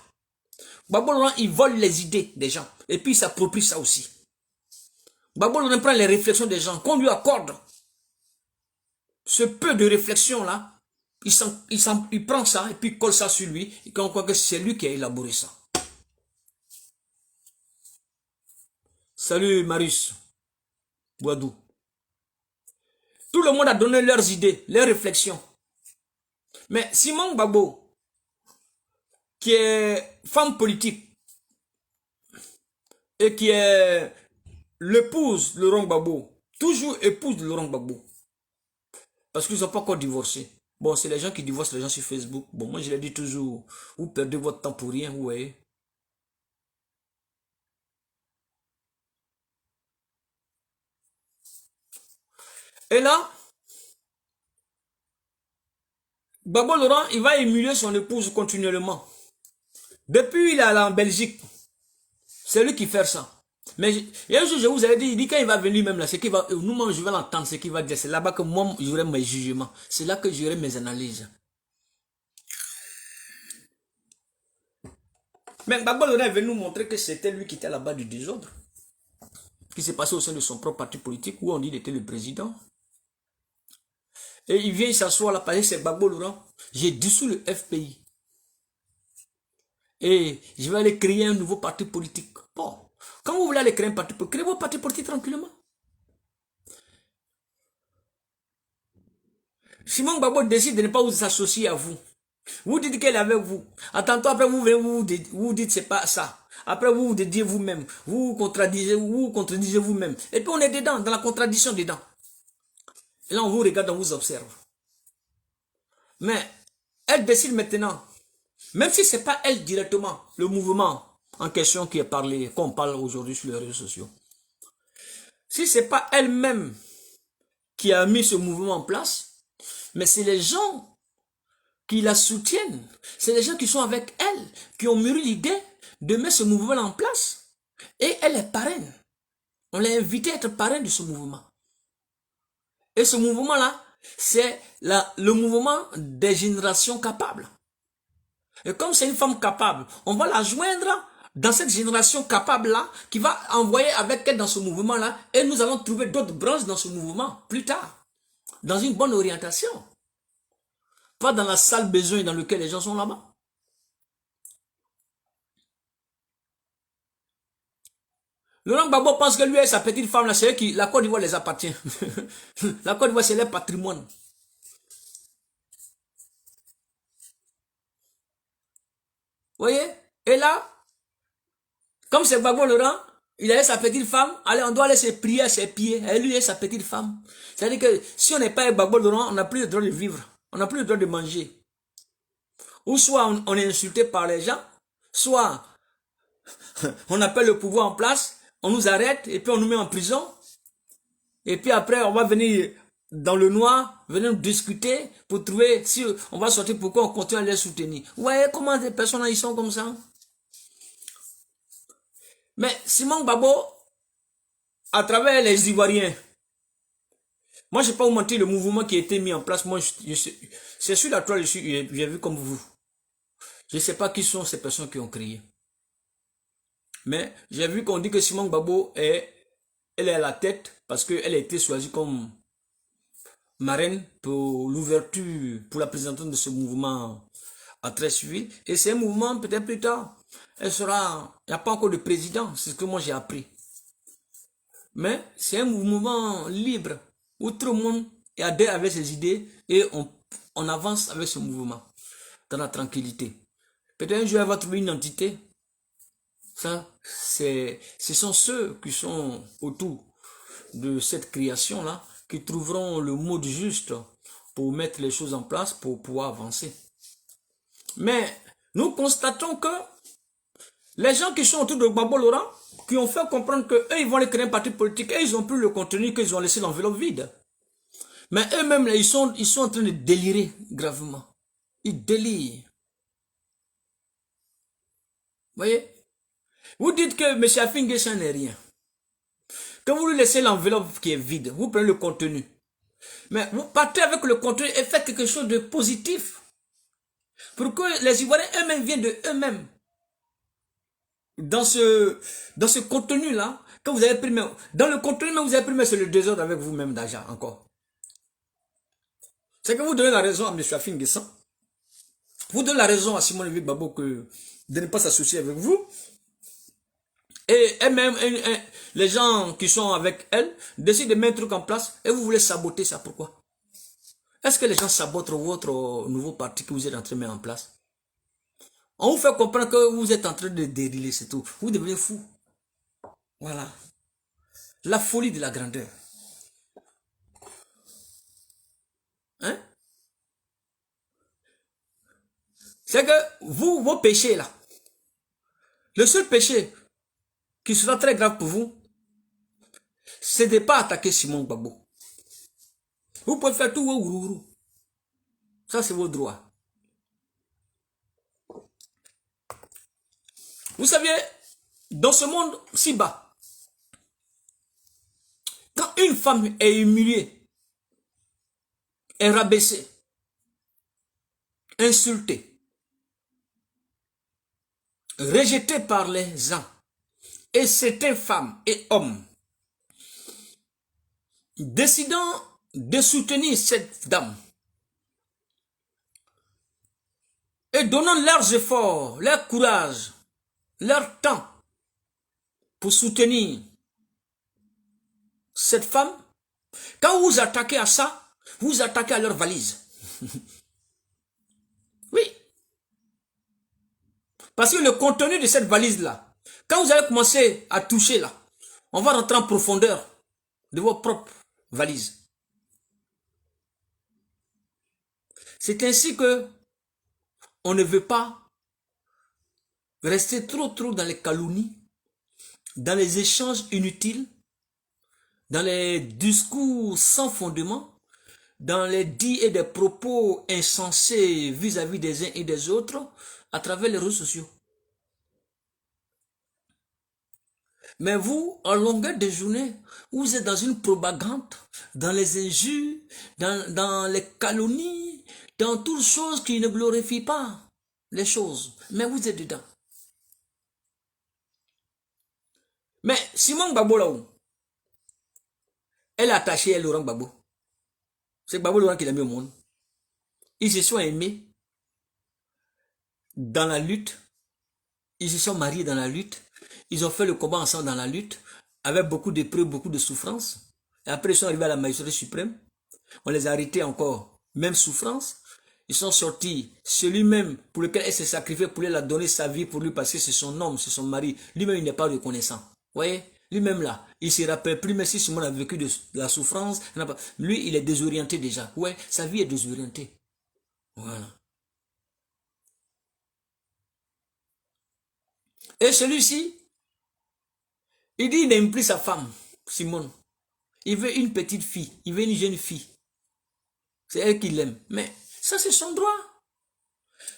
Gbagbo Laurent il vole les idées des gens et puis il s'approprie ça aussi. Gbagbo Laurent prend les réflexions des gens qu'on lui accorde. Ce peu de réflexion là, il prend ça et puis il colle ça sur lui et qu'on croit que c'est lui qui a élaboré ça. Salut Marius Boadou. Tout le monde a donné leurs idées, leurs réflexions. Mais Simon Gbagbo, qui est femme politique et qui est l'épouse de Laurent Gbagbo, toujours épouse de Laurent Gbagbo, parce qu'ils n'ont pas encore divorcé. Bon, c'est les gens qui divorcent les gens sur Facebook. Bon, moi je l'ai dit toujours, vous perdez votre temps pour rien, vous voyez. Et là, Gbagbo Laurent, il va humilier son épouse continuellement. Depuis il est allé en Belgique, c'est lui qui fait ça. Mais un jour, je vous avais dit, il dit quand il va venir même là, c'est qu'il va, nous, je vais l'entendre, ce qu'il va dire. C'est là-bas que moi, j'aurai mes jugements. C'est là que j'aurai mes analyses. Mais Gbagbo Laurent est venu nous montrer que c'était lui qui était à la base du désordre. Qui s'est passé au sein de son propre parti politique, où on dit qu'il était le président. Et il vient s'asseoir là, parce que c'est Gbagbo Laurent. J'ai dissous le FPI. Et je vais aller créer un nouveau parti politique. Bon, quand vous voulez aller créer un parti politique, créez vos partis politiques tranquillement. Simon Gbagbo décide de ne pas vous associer à vous. Vous dites qu'elle est avec vous. Tantôt après vous venez, vous dites c'est pas ça. Après vous vous dites vous-même. Vous contredisez vous-même. Et puis on est dedans, dans la contradiction dedans. Et là on vous regarde, on vous observe. Mais elle décide maintenant. Même si c'est pas elle directement, le mouvement en question qui est parlé, qu'on parle aujourd'hui sur les réseaux sociaux. Si c'est pas elle-même qui a mis ce mouvement en place, mais c'est les gens qui la soutiennent, c'est les gens qui sont avec elle, qui ont mûri l'idée de mettre ce mouvement en place. Et elle est parraine. On l'a invité à être parraine de ce mouvement. Et ce mouvement-là, c'est le mouvement des générations capables. Et comme c'est une femme capable, on va la joindre dans cette génération capable-là, qui va envoyer avec elle dans ce mouvement-là, et nous allons trouver d'autres branches dans ce mouvement, plus tard, dans une bonne orientation. Pas dans la sale besoin dans laquelle les gens sont là-bas. Laurent Gbagbo pense que lui et sa petite femme, là, c'est eux qui, la Côte d'Ivoire les appartient. La Côte d'Ivoire, c'est leur patrimoine. Vous voyez? Et là, comme c'est Gbagbo Laurent, il a sa petite femme, allez, on doit laisser prier à ses pieds, et lui et sa petite femme. C'est-à-dire que si on n'est pas avec Gbagbo Laurent, on n'a plus le droit de vivre, on n'a plus le droit de manger. Ou soit on est insulté par les gens, soit on appelle le pouvoir en place, on nous arrête et puis on nous met en prison. Et puis après, on va venir dans le noir, venir discuter pour trouver si on va sortir, pourquoi on continue à les soutenir. Vous voyez comment des personnes ils sont comme ça? Mais Simon Gbagbo, à travers les Ivoiriens, moi je ne vais pas vous mentir, le mouvement qui a été mis en place, moi c'est sur la toile, j'ai vu comme vous. Je ne sais pas qui sont ces personnes qui ont créé. Mais j'ai vu qu'on dit que Simon Gbagbo elle est à la tête parce qu'elle a été choisie comme marraine pour l'ouverture, pour la présentation de ce mouvement à très civil. Et c'est un mouvement, peut-être plus tard, elle sera, il n'y a pas encore de président, c'est ce que moi j'ai appris. Mais c'est un mouvement libre où tout le monde adhère avec ses idées et on avance avec ce mouvement dans la tranquillité. Peut-être un jour elle va trouver une entité. Ça, ce sont ceux qui sont autour de cette création-là qui trouveront le mode juste pour mettre les choses en place pour pouvoir avancer. Mais nous constatons que les gens qui sont autour de Gbagbo Laurent, qui ont fait comprendre qu'eux, ils vont aller créer un parti politique et ils n'ont plus le contenu, qu'ils ont laissé l'enveloppe vide. Mais eux-mêmes, ils sont en train de délirer gravement. Ils délirent. Vous voyez? Vous dites que M. Afingé, ça n'est rien. Quand vous lui laissez l'enveloppe qui est vide, vous prenez le contenu. Mais vous partez avec le contenu et faites quelque chose de positif. Pour que les Ivoiriens eux-mêmes viennent de eux-mêmes. Dans ce contenu-là, que vous avez pris, dans le contenu, vous avez pris, c'est le désordre avec vous-même déjà, encore. C'est que vous donnez la raison à M. Afingé. Vous donnez la raison à Simon Gbagbo de ne pas s'associer avec vous. Et même les gens qui sont avec elle décident de mettre un truc en place et vous voulez saboter ça. Pourquoi? Est-ce que les gens sabotent votre nouveau parti que vous êtes en train de mettre en place? On vous fait comprendre que vous êtes en train de dériler, c'est tout. Vous devenez fou. Voilà. La folie de la grandeur. Hein? C'est que vous, vos péchés là, le seul péché qui sera très grave pour vous, c'est de ne pas attaquer Simon Gbagbo. Vous pouvez faire tout vos ourourou. Ça, c'est vos droits. Vous savez, dans ce monde si bas, quand une femme est humiliée, est rabaissée, insultée, rejetée par les gens, et certaines femmes et hommes décidant de soutenir cette dame et donnant leurs efforts, leur courage, leur temps pour soutenir cette femme, quand vous attaquez à ça, vous attaquez à leur valise. Oui. Parce que le contenu de cette valise-là, quand vous allez commencer à toucher là, on va rentrer en profondeur de vos propres valises. C'est ainsi que on ne veut pas rester trop dans les calomnies, dans les échanges inutiles, dans les discours sans fondement, dans les dits et des propos insensés vis-à-vis des uns et des autres à travers les réseaux sociaux. Mais vous, en longueur de journée, vous êtes dans une propagande, dans les injures, dans les calomnies, dans toutes choses qui ne glorifient pas les choses. Mais vous êtes dedans. Mais Simone Gbagbo là-haut, elle est attachée à Laurent Gbagbo. C'est Gbagbo Laurent qui l'a mis au monde. Ils se sont aimés dans la lutte. Ils se sont mariés dans la lutte. Ils ont fait le combat ensemble dans la lutte, avec beaucoup d'épreuves, beaucoup de souffrances. Et après, ils sont arrivés à la magistrature suprême. On les a arrêtés encore. Même souffrance. Ils sont sortis. Celui-même pour lequel elle s'est sacrifiée, pour lui, a donné sa vie pour lui parce que c'est son homme, c'est son mari. Lui-même, il n'est pas reconnaissant. Vous voyez? Lui-même là, il ne se rappelle plus, mais si Simone a vécu de la souffrance, lui, il est désorienté déjà. Ouais, sa vie est désorientée. Voilà. Et celui-ci, il dit il n'aime plus sa femme, Simone. Il veut une petite fille, il veut une jeune fille. C'est elle qui l'aime. Mais ça, c'est son droit.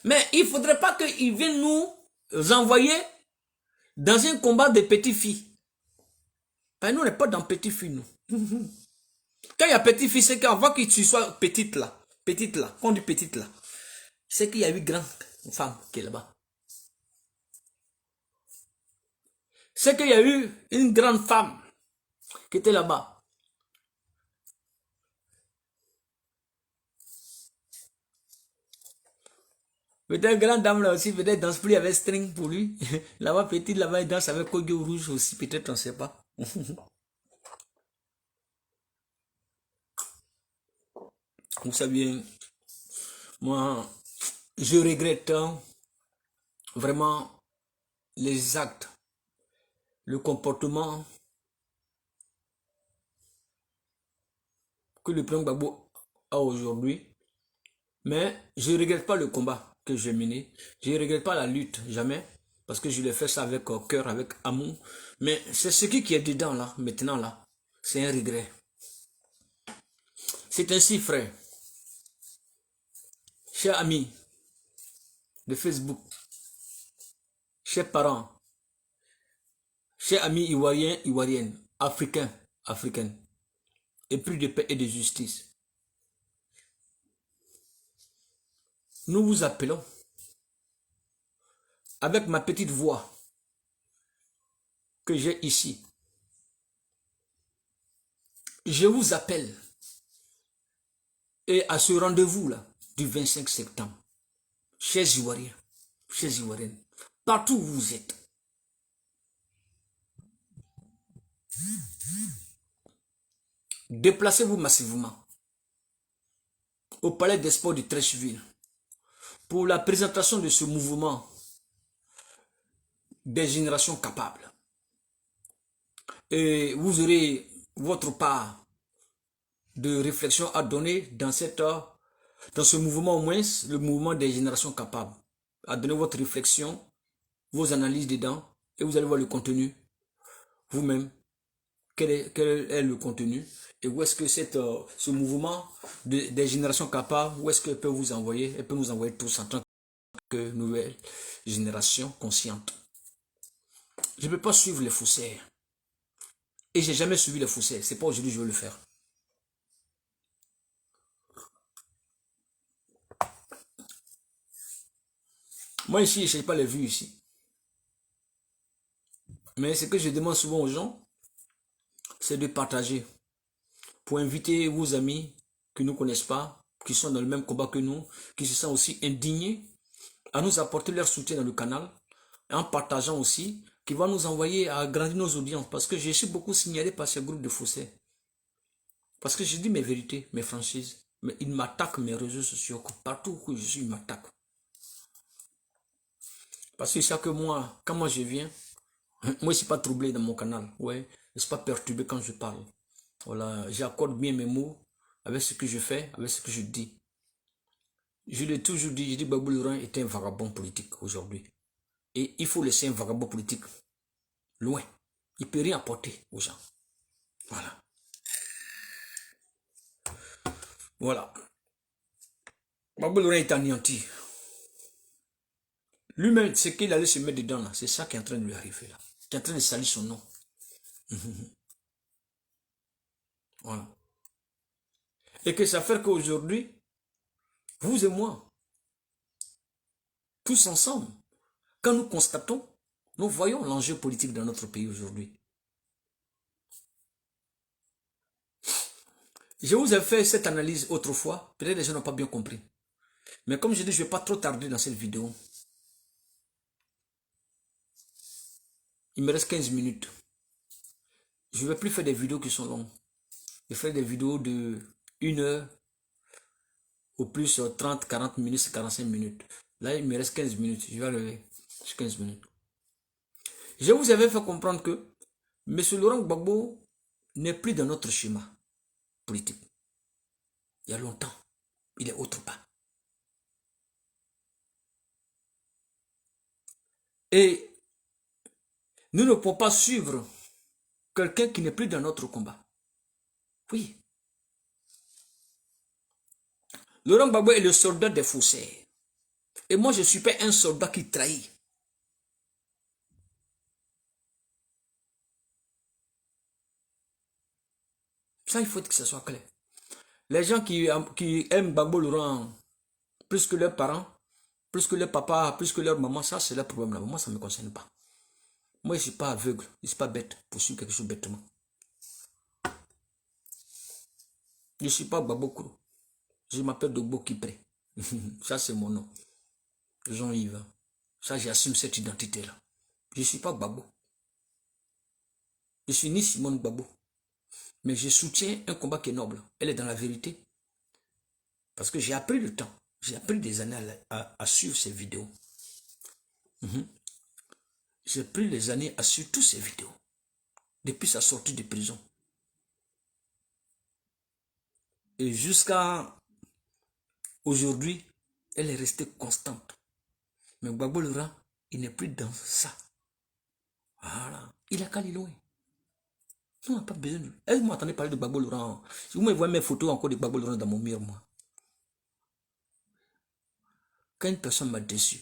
Mais il ne faudrait pas qu'il vienne nous envoyer dans un combat de petites filles. Parce que nous, on n'est pas dans petites filles, nous. Quand il y a petite fille, c'est qu'avant que tu sois petite là, quand on dit petite là, c'est qu'il y a eu grande femme qui est là-bas. C'est qu'il y a eu une grande femme qui était là-bas. Peut-être grande dame là aussi, peut-être danse plus avec string pour lui. Là-bas, petite, là-bas, il danse avec Koyo rouge aussi, peut-être, on ne sait pas. Vous savez, moi, je regrette vraiment les actes, le comportement que le président Gbagbo a aujourd'hui. Mais je ne regrette pas le combat que j'ai mené. Je ne regrette pas la lutte, jamais. Parce que je l'ai fait ça avec cœur, avec amour. Mais c'est ce qui est dedans là, maintenant là. C'est un regret. C'est ainsi, frère. Chers amis de Facebook, chers parents, chers amis ivoiriens, ivoiriennes, africains, africaines, et plus de paix et de justice. Nous vous appelons avec ma petite voix que j'ai ici. Je vous appelle et à ce rendez-vous là du 25 septembre, chers Ivoiriens, chers Ivoiriennes, partout où vous êtes, déplacez-vous massivement au Palais des Sports de Treichville pour la présentation de ce mouvement des générations capables. Et vous aurez votre part de réflexion à donner dans ce mouvement, au moins le mouvement des générations capables. À donner votre réflexion, vos analyses dedans, et vous allez voir le contenu vous-même. Quel est le contenu et où est-ce que ce mouvement des générations capables, où est-ce qu'elle peut vous envoyer? Elle peut nous envoyer tous en tant que nouvelle génération consciente. Je ne peux pas suivre les faussaires. Et j'ai jamais suivi les faussaires. C'est pas aujourd'hui que je veux le faire. Moi ici, je ne cherche pas les vues ici. Mais ce que je demande souvent aux gens, c'est de partager. Pour inviter vos amis qui ne nous connaissent pas, qui sont dans le même combat que nous, qui se sentent aussi indignés, à nous apporter leur soutien dans le canal, et en partageant aussi, qui va nous envoyer à agrandir nos audiences. Parce que je suis beaucoup signalé par ces groupes de faussaires. Parce que je dis mes vérités, mes franchises. Mais ils m'attaquent mes réseaux sociaux. Partout où je suis, ils m'attaquent. Parce que chaque mois, quand moi je viens, moi je ne suis pas troublé dans mon canal. Ouais, je ne suis pas perturbé quand je parle. Voilà, j'accorde bien mes mots avec ce que je fais, avec ce que je dis. Je l'ai toujours dit, je dis Babou Laurent est un vagabond politique aujourd'hui. Et il faut laisser un vagabond politique loin. Il ne peut rien apporter aux gens. Voilà. Voilà. Babou Laurent est anéanti. Lui-même, ce qu'il allait se mettre dedans là, c'est ça qui est en train de lui arriver là. Qui est en train de salir son nom. Voilà. Et que ça fait qu'aujourd'hui, vous et moi, tous ensemble, quand nous constatons, nous voyons l'enjeu politique dans notre pays aujourd'hui. Je vous ai fait cette analyse autrefois, peut-être les gens n'ont pas bien compris. Mais comme je dis, je ne vais pas trop tarder dans cette vidéo. Il me reste 15 minutes. Je ne vais plus faire des vidéos qui sont longues. Je ferai des vidéos de 1 heure, au plus 30, 40 minutes, 45 minutes. Là, il me reste 15 minutes. Je vais lever 15 minutes. Je vous avais fait comprendre que M. Laurent Gbagbo n'est plus dans notre schéma politique. Il y a longtemps. Il est autre part. Et nous ne pouvons pas suivre quelqu'un qui n'est plus dans notre combat. Oui. Laurent Gbagbo est le soldat des faussaires. Et moi, je ne suis pas un soldat qui trahit. Ça, il faut que ce soit clair. Les gens qui aiment Gbagbo Laurent plus que leurs parents, plus que leur papa, plus que leur maman, ça, c'est leur problème là. Moi, ça ne me concerne pas. Moi, je ne suis pas aveugle, je ne suis pas bête pour suivre quelque chose bêtement. Je ne suis pas Gbagbo Kuro. Je m'appelle Dogbo Kipré. Ça, c'est mon nom. Jean-Yves. Ça, j'assume cette identité-là. Je ne suis pas Gbagbo. Je ne suis ni Simone Gbagbo. Mais je soutiens un combat qui est noble. Elle est dans la vérité. Parce que j'ai appris le temps. J'ai appris des années à suivre ces vidéos. J'ai pris les années à suivre toutes ces vidéos. Depuis sa sortie de prison. Et jusqu'à aujourd'hui, elle est restée constante. Mais Gbagbo Laurent, il n'est plus dans ça. Voilà. Il a qu'à aller loin. On n'a pas besoin de lui. Est-ce que vous m'entendez parler de Gbagbo Laurent? Si vous me voyez mes photos encore de Gbagbo Laurent dans mon mur, moi. Quand une personne m'a déçu,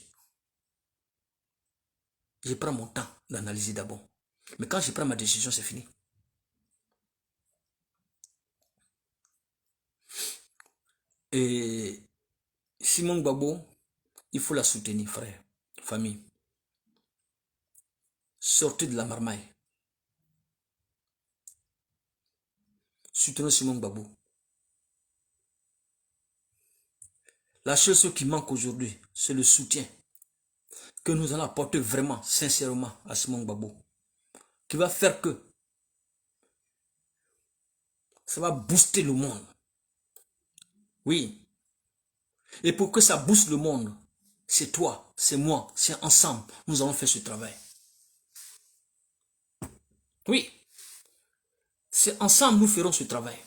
je prends mon temps d'analyser d'abord. Mais quand je prends ma décision, c'est fini. Et Simone Gbagbo, il faut la soutenir, frère, famille. Sortez de la marmaille. Soutenons Simone Gbagbo. La chose qui manque aujourd'hui, c'est le soutien que nous allons apporter vraiment, sincèrement à Simone Gbagbo. Qui va faire que ça va booster le monde. Oui. Et pour que ça booste le monde, c'est toi, c'est moi, c'est ensemble. Nous allons faire ce travail. Oui. C'est ensemble nous ferons ce travail.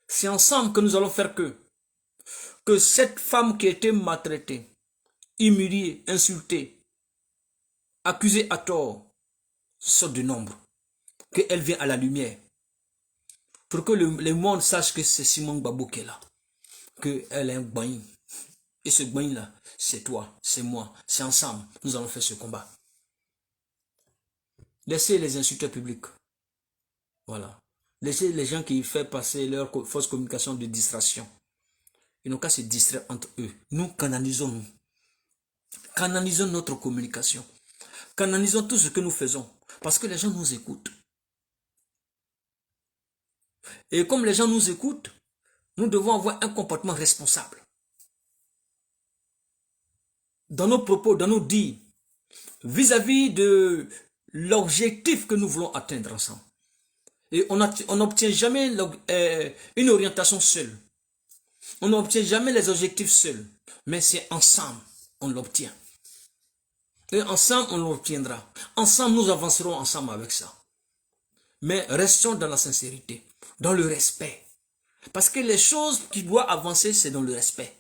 C'est ensemble que nous allons faire que cette femme qui a été maltraitée, humiliée, insultée, accusée à tort, sorte de nombre. Qu'elle vienne à la lumière. Pour que le monde sache que c'est Simone Gbagbo qui est là. Qu'elle est un bain. Et ce bain-là, c'est toi, c'est moi, c'est ensemble. Nous allons faire ce combat. Laissez les insulteurs publics. Voilà. Laissez les gens qui font passer leur fausse communication de distraction. Ils n'ont qu'à se distraire entre eux. Nous canalisons-nous. Canalisons notre communication. Canalisons tout ce que nous faisons. Parce que les gens nous écoutent. Et comme les gens nous écoutent, nous devons avoir un comportement responsable. Dans nos propos, dans nos dits, vis-à-vis de l'objectif que nous voulons atteindre ensemble. Et on n'obtient jamais une orientation seule. On n'obtient jamais les objectifs seuls. Mais c'est ensemble on l'obtient. Et ensemble, on l'obtiendra. Ensemble, nous avancerons ensemble avec ça. Mais restons dans la sincérité, dans le respect. Parce que les choses qui doivent avancer, c'est dans le respect.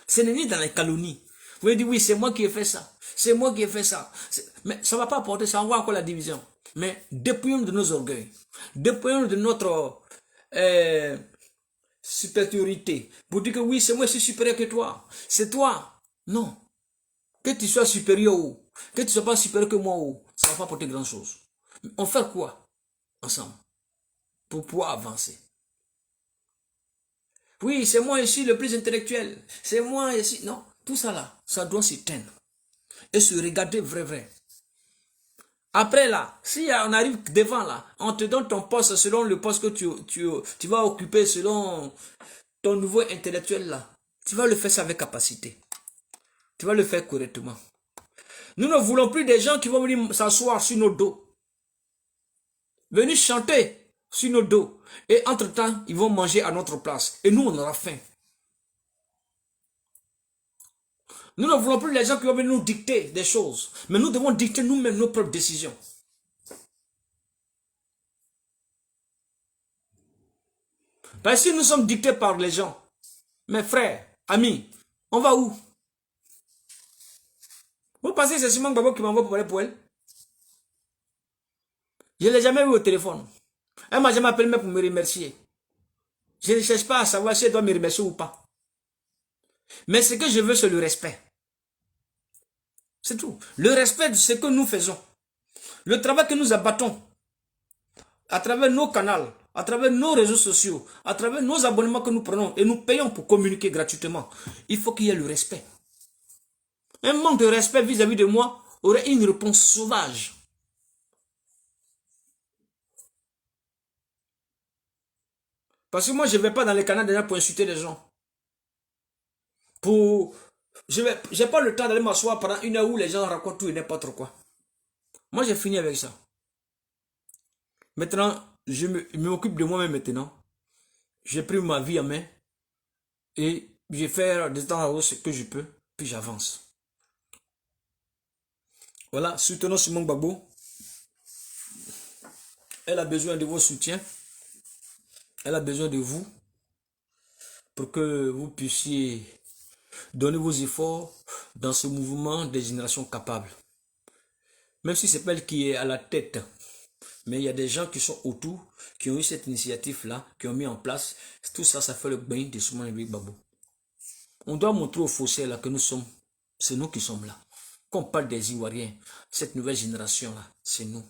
Ce n'est ni dans les calomnies. Vous pouvez dire, oui, c'est moi qui ai fait ça. C'est moi qui ai fait ça. Mais ça ne va pas apporter, ça envoie encore la division. Mais dépouillons de nos orgueils. Dépouillons de notre supériorité. Pour dire que oui, c'est moi qui suis supérieur que toi. C'est toi. Non. Que tu sois supérieur ou que tu ne sois pas supérieur que moi ou ça ne va pas apporter grand chose. On fait quoi ensemble pour pouvoir avancer? Oui, c'est moi ici le plus intellectuel. C'est moi ici. Non, tout ça là, ça doit s'éteindre. Et se regarder vrai. Après là, si on arrive devant là, on te donne ton poste selon le poste que tu vas occuper selon ton niveau intellectuel là. Tu vas le faire ça avec capacité. Tu vas le faire correctement. Nous ne voulons plus des gens qui vont venir s'asseoir sur nos dos. Venir chanter sur nos dos. Et entre-temps, ils vont manger à notre place. Et nous, on aura faim. Nous ne voulons plus les gens qui vont venir nous dicter des choses. Mais nous devons dicter nous-mêmes nos propres décisions. Parce que si nous sommes dictés par les gens, mes frères, amis, on va où? Vous pensez que c'est Simon Gbagbo qui m'envoie pour parler pour elle? Je ne l'ai jamais vu au téléphone. Elle ne m'a jamais appelé pour me remercier. Je ne cherche pas à savoir si elle doit me remercier ou pas. Mais ce que je veux, c'est le respect. C'est tout. Le respect de ce que nous faisons. Le travail que nous abattons à travers nos canaux, à travers nos réseaux sociaux, à travers nos abonnements que nous prenons et nous payons pour communiquer gratuitement. Il faut qu'il y ait le respect. Un manque de respect vis-à-vis de moi aurait une réponse sauvage. Parce que moi, je ne vais pas dans les canaux déjà pour insulter les gens. Je n'ai pas le temps d'aller m'asseoir pendant une heure où les gens racontent tout et n'importe quoi. Moi, j'ai fini avec ça. Maintenant, je m'occupe de moi-même maintenant. J'ai pris ma vie en main. Et je fais de temps à autre ce que je peux. Puis j'avance. Voilà, soutenons Simon Gbagbo. Elle a besoin de vos soutiens. Elle a besoin de vous. Pour que vous puissiez donner vos efforts dans ce mouvement des générations capables. Même si ce n'est pas elle qui est à la tête. Mais il y a des gens qui sont autour, qui ont eu cette initiative-là, qui ont mis en place. Tout ça, ça fait le bain de Simon Gbagbo. On doit montrer aux fossés là que nous sommes, c'est nous qui sommes là. Quand on parle des Ivoiriens, cette nouvelle génération-là, c'est nous.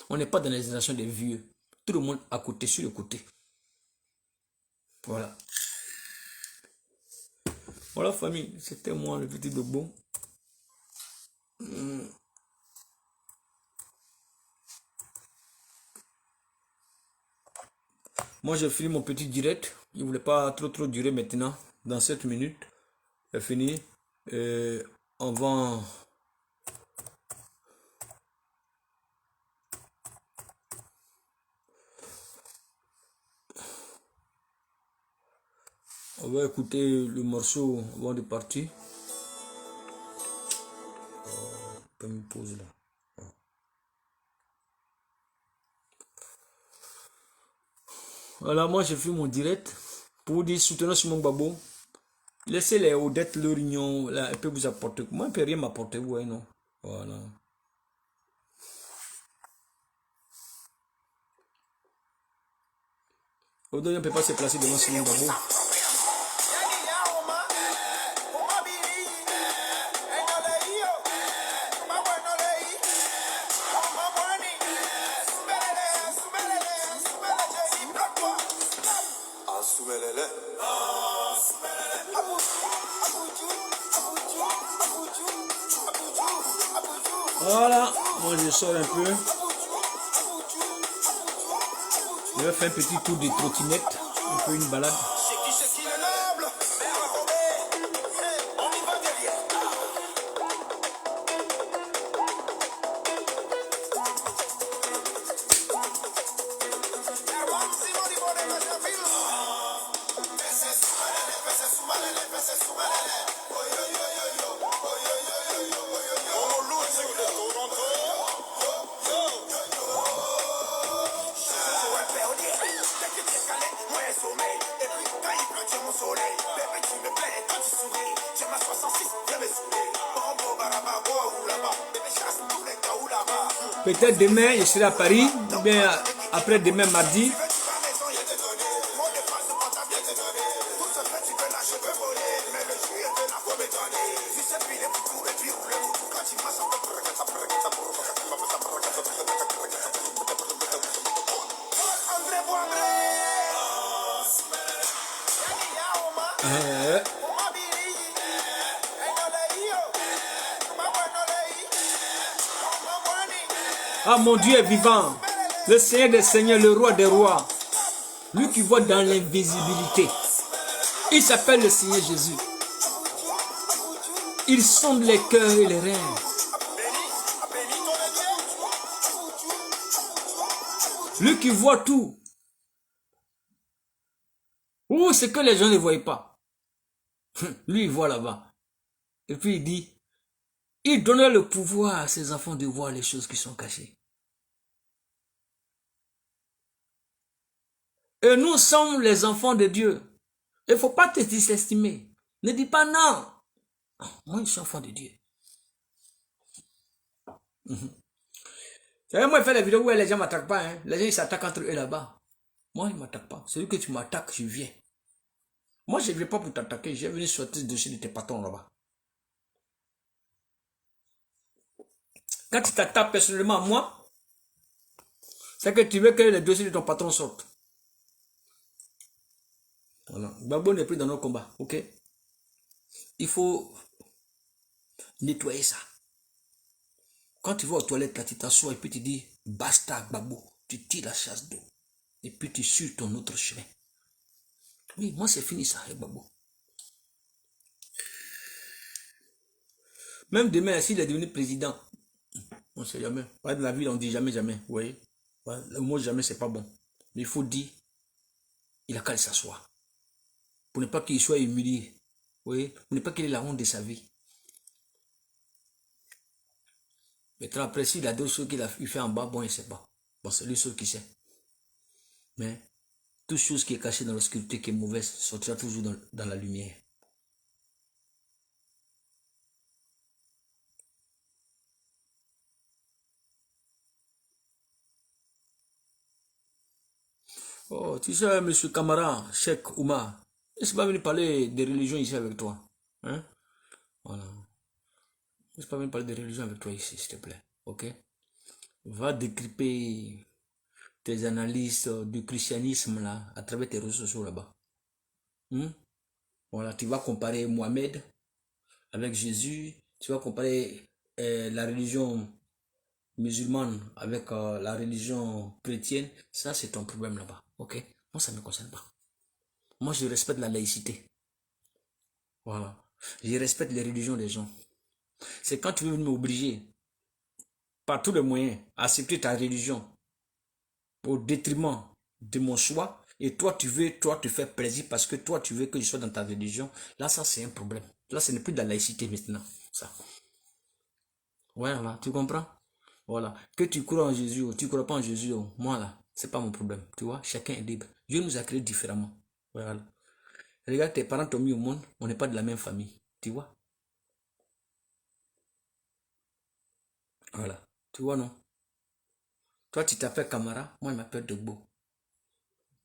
On n'est pas dans la génération des vieux. Tout le monde à côté, sur le côté. Voilà. Voilà, famille. C'était moi, le petit Dobo. Moi, j'ai fini mon petit direct. Il ne voulait pas trop durer maintenant. Dans 7 minutes, j'ai fini. On va... On va écouter le morceau avant de partir. On peut me poser là. Voilà, moi j'ai fait mon direct pour vous dire soutenez Simon Gbagbo. Laissez les Odette, leur union, là, elle peut vous apporter. Moi, elle ne peut rien m'apporter, ouais, non. Voilà. Odette ne peut pas se placer devant Simon Gbagbo. Voilà, moi je sors un peu. Je vais faire un petit tour de trottinette, un peu une balade. soleil. Bébé, tu me plais quand tu souris. J'ai ma 66, viens me saouler. Bon, barama, ou là-bas. Bébé, chasse tous les gars ou là-bas. Peut-être demain, je serai à Paris, ou bien après demain mardi. Ah, mon Dieu est vivant, le Seigneur des Seigneurs, le Roi des Rois, lui qui voit dans l'invisibilité. Il s'appelle le Seigneur Jésus. Il sonde les cœurs et les reins. Lui qui voit tout. Ou c'est que les gens ne voient pas. Lui, il voit là-bas. Et puis il dit, il donnera le pouvoir à ses enfants de voir les choses qui sont cachées. Et nous sommes les enfants de Dieu. Il ne faut pas te désestimer. Ne dis pas non. Moi, je suis enfant de Dieu. Vous savez, moi, je fais des vidéos où les gens ne m'attaquent pas. Hein. Les gens, ils s'attaquent entre eux là-bas. Moi, ils ne m'attaquent pas. Celui que tu m'attaques, je viens. Moi, je ne viens pas pour t'attaquer. Je viens venir sortir le dossier de tes patrons là-bas. Quand tu t'attaques personnellement à moi, c'est que tu veux que les dossiers de ton patron sortent. Voilà. Gbagbo n'est plus dans nos combats. Ok? Il faut nettoyer ça. Quand tu vas aux toilettes, là, tu t'assois et puis tu dis basta Gbagbo. Tu tires la chasse d'eau. Et puis tu suis ton autre chemin. Oui, moi c'est fini ça, Gbagbo. Même demain, s'il est devenu président, on ne sait jamais. Dans la ville, on ne dit jamais, jamais. Vous voyez? Le mot jamais, c'est pas bon. Mais il faut dire, il a qu'à s'asseoir. Pour ne pas qu'il soit humilié. Vous voyez? Pour ne pas qu'il ait la honte de sa vie. Maintenant, après, s'il a d'autres choses qu'il a fait en bas, bon, il ne sait pas. Bon, c'est lui seul qui sait. Mais, toute chose qui est cachée dans l'obscurité, qui est mauvaise, sortira toujours dans la lumière. Oh, tu sais, M. Camara, Cheikh Oumar, je ne suis pas venu parler des religions ici avec toi. Hein? Voilà. Je ne suis pas venu parler des religions avec toi ici, s'il te plaît. Ok? Va décryper tes analyses du christianisme là, à travers tes réseaux sociaux là-bas. Voilà, tu vas comparer Mohamed avec Jésus, tu vas comparer la religion musulmane avec la religion chrétienne. Ça, c'est ton problème là-bas. Ok? Moi, ça ne me concerne pas. Moi, je respecte la laïcité. Voilà. Je respecte les religions des gens. C'est quand tu veux m'obliger, par tous les moyens, à accepter ta religion au détriment de mon choix, et toi, tu veux, toi, te faire plaisir parce que toi, tu veux que je sois dans ta religion. Là, ça, c'est un problème. Là, ce n'est plus de la laïcité maintenant. Ça. Voilà, tu comprends? Voilà. Que tu crois en Jésus ou tu ne crois pas en Jésus, moi, là, c'est pas mon problème. Tu vois, chacun est libre. Dieu nous a créés différemment. Voilà. Regarde, tes parents t'ont mis au monde, on n'est pas de la même famille. Tu vois? Voilà. Tu vois, non? Toi, tu t'appelles Camara, moi, je m'appelle Dogbo.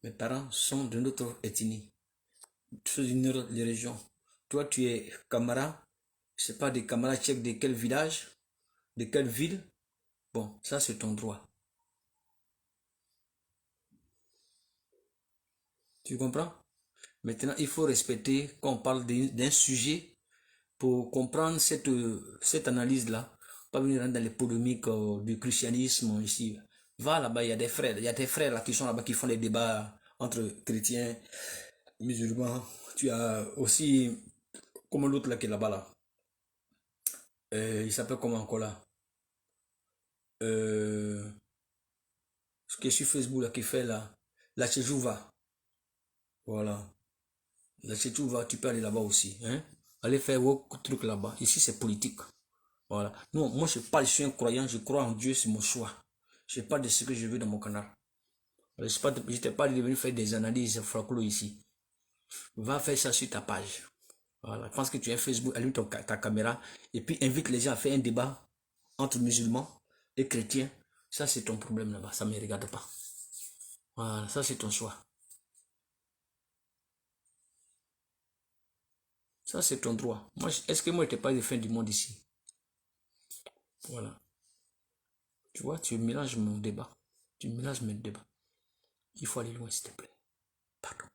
Mes parents sont de notre ethnie, d'une autre région. Toi, tu es Camara, je ne sais pas des Camara tchèques de quel village, de quelle ville. Bon, ça, c'est ton droit. Tu comprends? Maintenant, il faut respecter quand on parle d'un sujet pour comprendre cette analyse-là. Pas venir dans les polémiques du christianisme ici. Va là-bas, il y a des frères. Il y a des frères là qui sont là-bas qui font des débats entre chrétiens, musulmans. Tu as aussi, comme l'autre là qui est là-bas là. Il s'appelle comment encore là? Ce qui est sur Facebook là, qui fait là. La Tchéjouva. Voilà. La Tchéjouva, tu peux aller là-bas aussi. Hein? Allez faire vos trucs là-bas. Ici, c'est politique. Voilà. Non, moi, je parle, je suis un croyant, je crois en Dieu, c'est mon choix. Je parle de ce que je veux dans mon canal. Je n'étais pas devenu faire des analyses flacolo ici. Va faire ça sur ta page. Voilà, je pense que tu es Facebook, allume ta caméra et puis invite les gens à faire un débat entre musulmans et chrétiens. Ça, c'est ton problème là-bas, ça ne me regarde pas. Voilà, ça, c'est ton choix. Ça, c'est ton droit. Moi, est-ce que moi, je n'étais pas de fin du monde ici? Voilà. Tu vois, tu mélanges mon débat. Tu mélanges mes débats. Il faut aller loin, s'il te plaît. Pardon.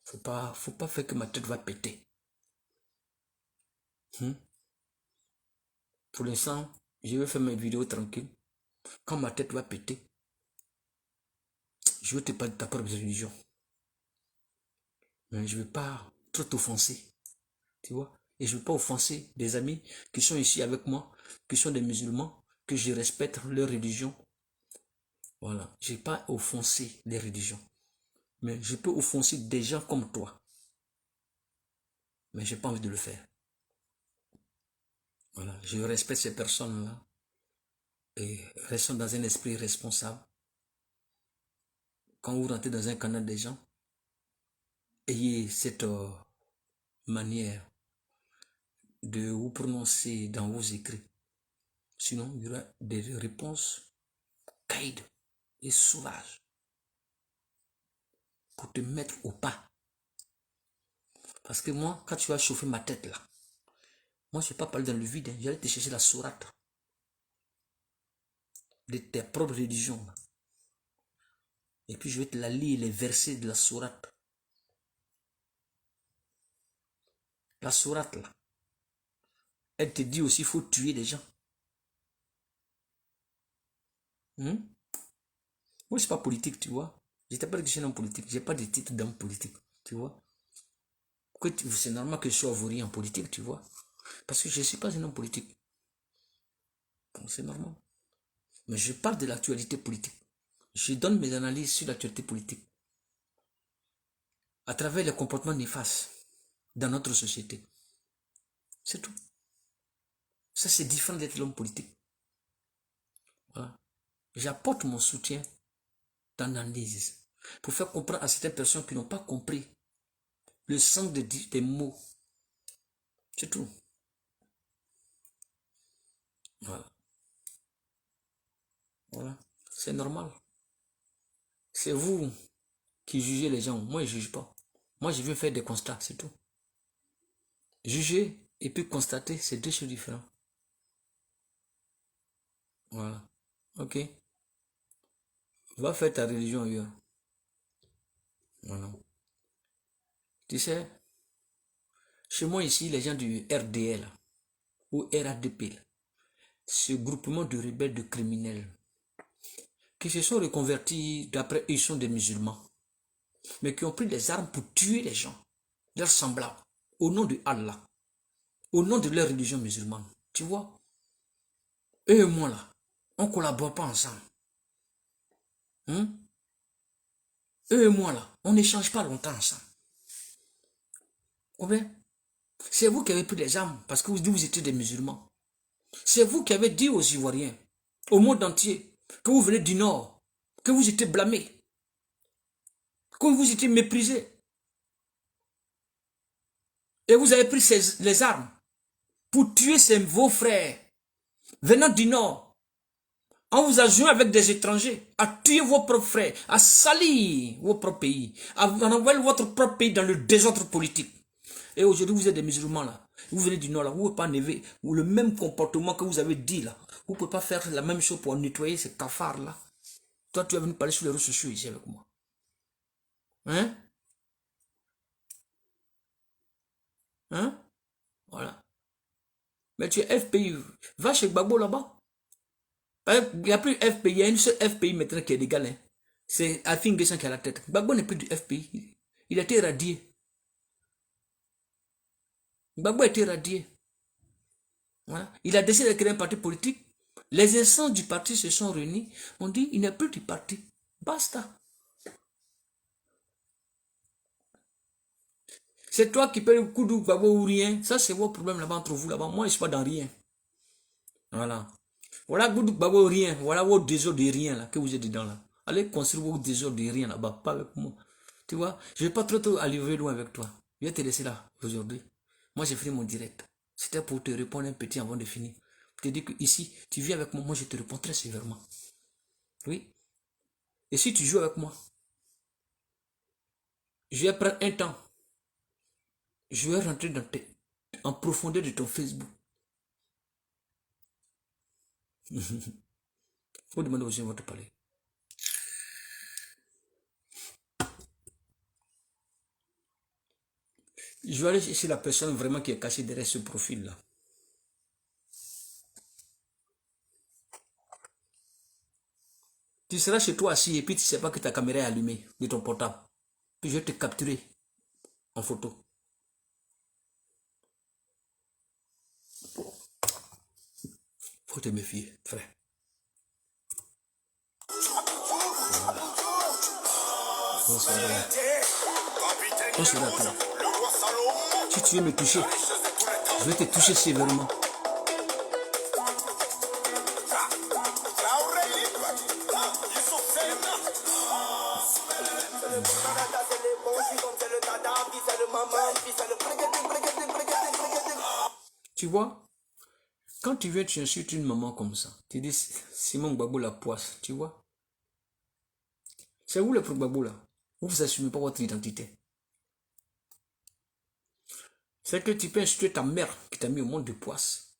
Faut pas faire que ma tête va péter. Pour l'instant, je vais faire mes vidéos tranquilles. Quand ma tête va péter, je vais te parler de ta propre religion. Mais je ne vais pas trop t'offenser. Tu vois? Et je ne veux pas offenser des amis qui sont ici avec moi, qui sont des musulmans, que je respecte leur religion. Voilà. Je n'ai pas offensé les religions. Mais je peux offenser des gens comme toi. Mais je n'ai pas envie de le faire. Voilà. Je respecte ces personnes-là. Et restons dans un esprit responsable. Quand vous rentrez dans un canal des gens, ayez cette manière de vous prononcer dans vos écrits. Sinon, il y aura des réponses caïdes et sauvages pour te mettre au pas. Parce que moi, quand tu vas chauffer ma tête là, moi je ne vais pas parler dans le vide, j'allais te chercher la sourate de tes propres religions. Là. Et puis je vais te la lire, les versets de la sourate. La sourate là, elle te dit aussi qu'il faut tuer des gens. Moi, c'est pas politique, tu vois. Je n'étais pas dit que je suis un homme politique. Je n'ai pas de titre d'homme politique, tu vois. C'est normal que je sois vaurien en politique, tu vois. Parce que je ne suis pas un homme politique. Donc, c'est normal. Mais je parle de l'actualité politique. Je donne mes analyses sur l'actualité politique. À travers les comportements néfastes dans notre société. C'est tout. Ça, c'est différent d'être l'homme politique. Voilà. J'apporte mon soutien dans l'analyse pour faire comprendre à certaines personnes qui n'ont pas compris le sens des mots. C'est tout. Voilà. Voilà. C'est normal. C'est vous qui jugez les gens. Moi, je ne juge pas. Moi, je veux faire des constats, c'est tout. Juger et puis constater, c'est deux choses différentes. Voilà. Ok. Va faire ta religion ailleurs. Voilà. Tu sais, chez moi ici, les gens du RDL ou RADP, ce groupement de rebelles, de criminels, qui se sont reconvertis, d'après eux, ils sont des musulmans, mais qui ont pris des armes pour tuer les gens, leurs semblables, au nom de Allah, au nom de leur religion musulmane. Tu vois, eux et moi là, on ne collabore pas ensemble. Eux et moi là, on n'échange pas longtemps ensemble. Combien? C'est vous qui avez pris des armes parce que vous étiez des musulmans. C'est vous qui avez dit aux Ivoiriens, au monde entier, que vous venez du Nord, que vous étiez blâmés, que vous étiez méprisés. Et vous avez pris les armes pour tuer vos frères venant du Nord. On vous a joué avec des étrangers, à tuer vos propres frères, à salir vos propres pays, à envoyer votre propre pays dans le désordre politique. Et aujourd'hui, vous êtes des musulmans là. Vous venez du Nord là. Vous ne pouvez pas enlever le même comportement que vous avez dit là. Vous ne pouvez pas faire la même chose pour nettoyer ces cafards là. Toi, tu es venu parler sur les réseaux sociaux ici avec moi. Hein? Hein? Voilà. Mais tu es FPI. Va chez Gbagbo là-bas. Il n'y a plus FPI. Il y a une seule FPI maintenant qui est légale. Hein. C'est Afin Guessan qui a la tête. Gbagbo n'est plus du FPI. Il a été radié. Gbagbo a été radié. Voilà. Il a décidé de créer un parti politique. Les instances du parti se sont réunis. On dit il n'est plus du parti. Basta. C'est toi qui payes le coup de Gbagbo ou rien. Ça, c'est vos problèmes là-bas entre vous là-bas. Moi, je ne suis pas dans rien. Voilà. Voilà Goudou Gbagbo rien. Voilà vos désordres de rien là que vous êtes dedans là. Allez construire vos désordres de rien là-bas. Pas avec moi. Tu vois, je ne vais pas trop aller loin avec toi. Je vais te laisser là aujourd'hui. Moi, j'ai fini mon direct. C'était pour te répondre un petit avant de finir. Je te dis que ici, tu viens avec moi, moi je te réponds très sévèrement. Oui. Et si tu joues avec moi, je vais prendre un temps. Je vais rentrer en profondeur de ton Facebook. Faut demander aux gens de te parler. Je vais aller chercher la personne vraiment qui est cachée derrière ce profil-là. Tu seras chez toi assis et puis tu ne sais pas que ta caméra est allumée de ton portable. Puis je vais te capturer en photo. Faut te méfier, frère. On sera là. Si tu veux me toucher, je vais te toucher sévèrement. Tu vois, quand tu viens, tu insultes une maman comme ça. Tu dis Simon Gbagbo la poisse, tu vois. C'est vous le pro Gbagbo là. Vous assumez pas votre identité. C'est que tu peux insulter ta mère qui t'a mis au monde de poisse.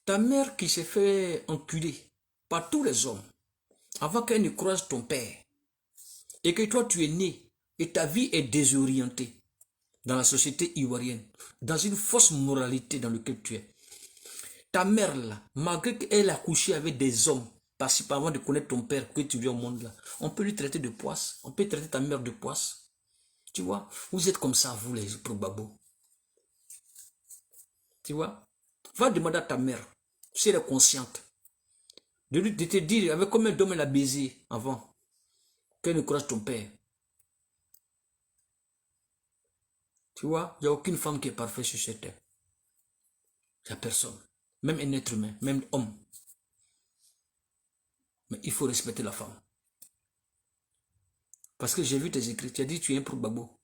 Ta mère qui s'est fait enculer par tous les hommes avant qu'elle ne croise ton père. Et que toi tu es né et ta vie est désorientée dans la société ivoirienne, dans une fausse moralité dans laquelle tu es. Ta mère là, malgré qu'elle a couché avec des hommes, parce que avant de connaître ton père que tu viens au monde là, on peut lui traiter de poisse, on peut traiter ta mère de poisse. Tu vois, vous êtes comme ça vous les pro-Gbagbo. Tu vois, va demander à ta mère, si elle est consciente, de te dire avec combien d'hommes elle a baisé avant qu'elle ne croise ton père. Tu vois, il n'y a aucune femme qui est parfaite sur cette terre. Il n'y a personne. Même un être humain, même homme. Mais il faut respecter la femme. Parce que j'ai vu tes écrits, tu as dit que tu es un pro Gbagbo.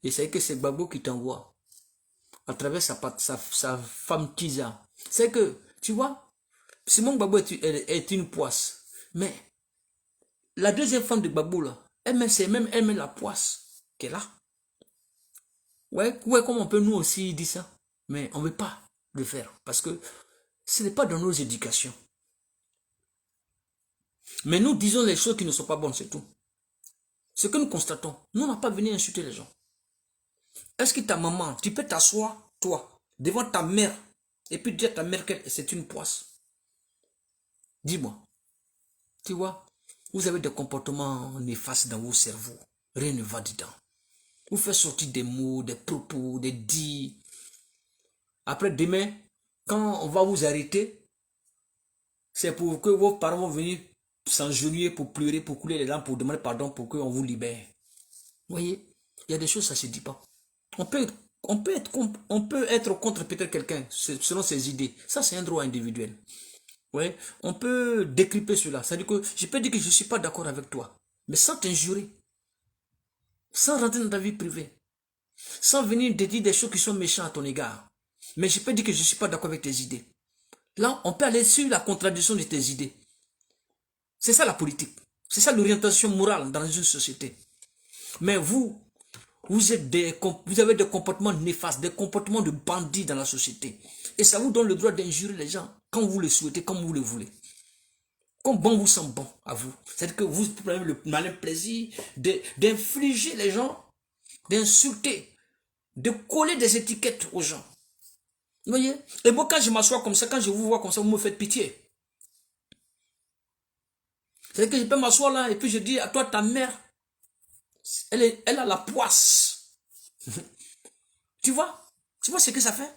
Et c'est que c'est Gbagbo qui t'envoie à travers sa femme Tiza. C'est que, tu vois, Simon Gbagbo est une poisse. Mais la deuxième femme de Gbagbo, là, c'est même elle la poisse qu'elle a. Ouais, comme on peut nous aussi dire ça. Mais on ne veut pas le faire. Parce que ce n'est pas dans nos éducations. Mais nous disons les choses qui ne sont pas bonnes, c'est tout. Ce que nous constatons, nous n'avons pas venu insulter les gens. Est-ce que ta maman, tu peux t'asseoir, toi, devant ta mère, et puis dire à ta mère que c'est une poisse? Dis-moi. Tu vois, vous avez des comportements néfastes dans vos cerveaux. Rien ne va dedans. Vous faites sortir des mots, des propos, des dits. Après, demain, quand on va vous arrêter, c'est pour que vos parents vont venir s'engenouiller pour pleurer, pour couler les larmes, pour demander pardon, pour qu'on vous libère. Vous voyez, il y a des choses, ça ne se dit pas. On peut être contre peut-être quelqu'un selon ses idées. Ça, c'est un droit individuel. Ouais, on peut décrypter cela. C'est-à-dire que je peux dire que je ne suis pas d'accord avec toi, mais sans t'injurer, sans rentrer dans ta vie privée, sans venir te dire des choses qui sont méchantes à ton égard. Mais je peux dire que je ne suis pas d'accord avec tes idées. Là, on peut aller sur la contradiction de tes idées. C'est ça la politique. C'est ça l'orientation morale dans une société. Mais vous avez des comportements néfastes, des comportements de bandits dans la société. Et ça vous donne le droit d'injurer les gens quand vous le souhaitez, comme vous le voulez. Comme bon vous semble bon à vous. C'est-à-dire que vous prenez le malin plaisir d'infliger les gens, d'insulter, de coller des étiquettes aux gens. Vous voyez? Et moi, quand je m'assois comme ça, quand je vous vois comme ça, vous me faites pitié. C'est-à-dire que je peux m'asseoir là et puis je dis à toi, ta mère, elle a la poisse. Tu vois? Tu vois ce que ça fait?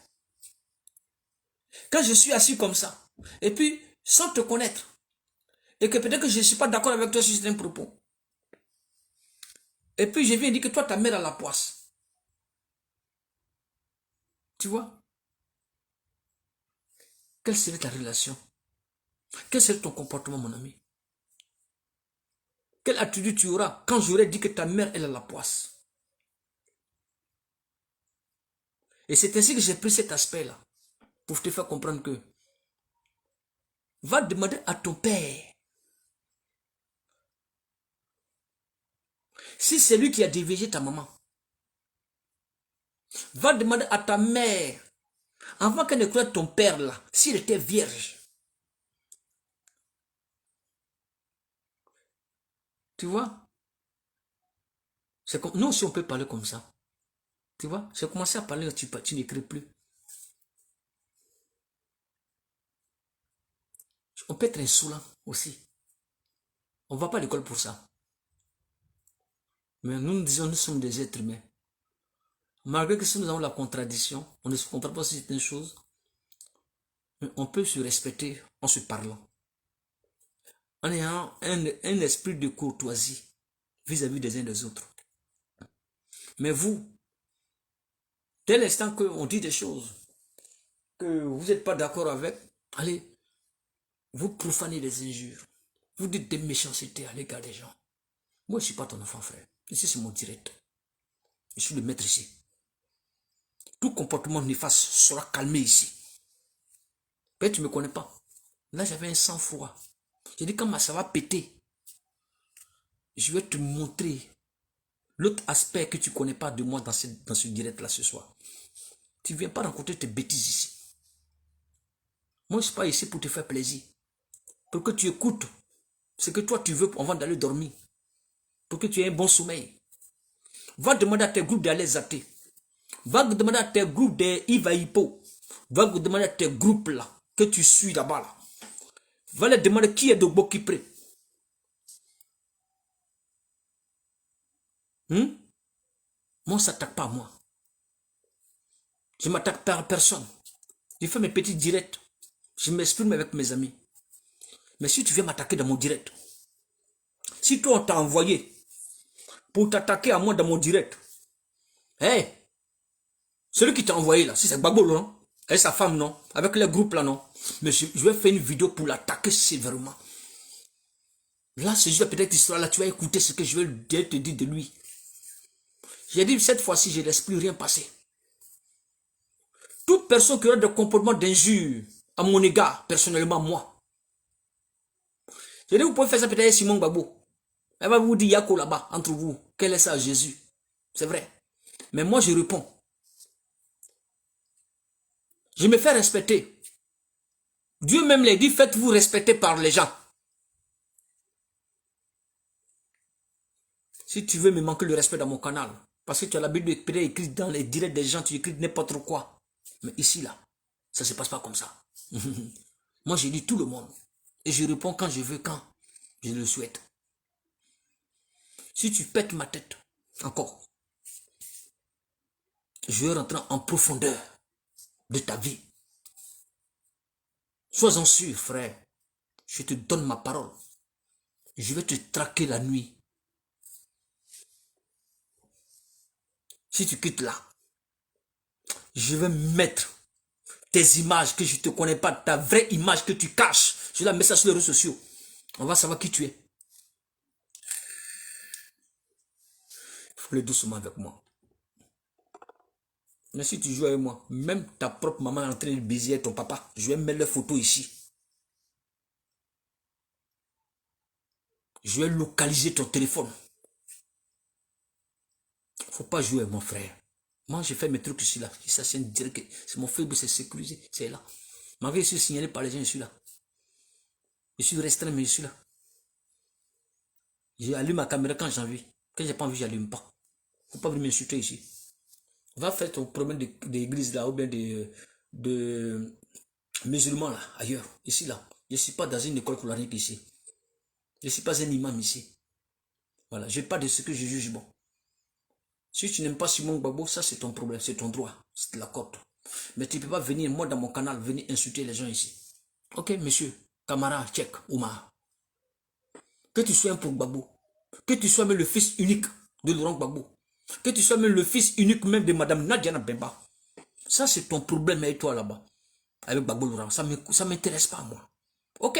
Quand je suis assis comme ça, et puis sans te connaître, et que peut-être que je ne suis pas d'accord avec toi sur certains propos, et puis je viens dire que toi, ta mère a la poisse. Tu vois? Quelle serait ta relation? Quel serait ton comportement, mon ami? Quelle attitude tu auras quand j'aurais dit que ta mère, elle a la poisse? Et c'est ainsi que j'ai pris cet aspect-là, pour te faire comprendre que, va demander à ton père, si c'est lui qui a dévié ta maman, va demander à ta mère, avant qu'elle ne croie ton père là, s'il était vierge. Tu vois? C'est comme, nous aussi on peut parler comme ça. Tu vois? J'ai commencé à parler, tu n'écris plus. On peut être insolent aussi. On ne va pas à l'école pour ça. Mais nous disons, nous sommes des êtres humains. Malgré que si nous avons la contradiction, on ne se comprend pas sur certaines choses, mais on peut se respecter en se parlant. En ayant un esprit de courtoisie vis-à-vis des uns des autres. Mais vous, dès l'instant qu'on dit des choses que vous n'êtes pas d'accord avec, allez, vous profanez des injures. Vous dites des méchancetés à l'égard des gens. Moi, je ne suis pas ton enfant, frère. Ici, c'est mon direct. Je suis le maître ici. Tout comportement néfaste sera calmé ici. Peut-être tu ne me connais pas. Là, j'avais un sang-froid. J'ai dit, quand ça va péter, je vais te montrer l'autre aspect que tu ne connais pas de moi dans ce direct-là ce soir. Tu ne viens pas rencontrer tes bêtises ici. Moi, je ne suis pas ici pour te faire plaisir. Pour que tu écoutes ce que toi tu veux avant d'aller dormir. Pour que tu aies un bon sommeil. Va demander à tes groupes d'aller zapper. Va demander à tes groupes de Iva Hippo. Va demander à tes groupes là, que tu suis là-bas. Là. Va leur demander qui est de Bokipré. Moi, on ne s'attaque pas à moi. Je ne m'attaque pas à personne. Je fais mes petits directs. Je m'exprime avec mes amis. Mais si tu viens m'attaquer dans mon direct, si toi on t'a envoyé pour t'attaquer à moi dans mon direct, hey, celui qui t'a envoyé là, si c'est Gbagbo, non? Et sa femme, non? Avec les groupes là, non? Mais je vais faire une vidéo pour l'attaquer sévèrement. Là, c'est juste peut-être histoire là, tu vas écouter ce que je vais te dire de lui. J'ai dit cette fois-ci, je ne laisse plus rien passer. Toute personne qui aura des comportements d'injure à mon égard, personnellement, moi. J'ai dit, vous pouvez faire ça peut-être Simon Gbagbo. Elle va vous dire, Yako là-bas, entre vous. Quel est ça, Jésus? C'est vrai. Mais moi, je réponds. Je me fais respecter. Dieu même l'a dit, faites-vous respecter par les gens. Si tu veux me manquer le respect dans mon canal, parce que tu as l'habitude d'écrire dans les directs des gens, tu écris n'importe quoi. Mais ici, là, ça ne se passe pas comme ça. Moi, je dis tout le monde. Et je réponds quand je veux, quand je le souhaite. Si tu pètes ma tête, encore, je vais rentrer en profondeur de ta vie. Sois-en sûr, frère. Je te donne ma parole. Je vais te traquer la nuit. Si tu quittes là, je vais mettre tes images que je ne te connais pas, ta vraie image que tu caches. Je vais la mettre ça sur les réseaux sociaux. On va savoir qui tu es. Il faut aller doucement avec moi. Mais si tu joues avec moi, même ta propre maman est en train de baiser avec ton papa, je vais mettre les photos ici. Je vais localiser ton téléphone. Faut pas jouer, mon frère. Moi, j'ai fait mes trucs ici, là. Ça, c'est direct. C'est mon Facebook, c'est sécurisé. C'est là. Malgré que je suis signalé par les gens, je suis là. Je suis restreint, mais je suis là. J'allume ma caméra quand j'ai envie. Quand j'ai pas envie, j'allume pas. Faut pas venir m'insulter ici. Va faire ton problème d'église là, ou bien de musulmans là, ailleurs. Ici, là. Je ne suis pas dans une école coranique ici. Je ne suis pas un imam ici. Voilà. Je parle de ce que je juge bon. Si tu n'aimes pas Simon Gbagbo, ça c'est ton problème, c'est ton droit, c'est la côte. Mais tu ne peux pas venir, moi dans mon canal, venir insulter les gens ici. Ok, monsieur, camarade, check, Oumar. Que tu sois un pour Gbagbo, que tu sois même le fils unique de Laurent Gbagbo, que tu sois même le fils unique même de Madame Nadiana Bemba, ça c'est ton problème avec toi là-bas, avec Gbagbo Laurent, ça ne m'intéresse pas moi. Ok,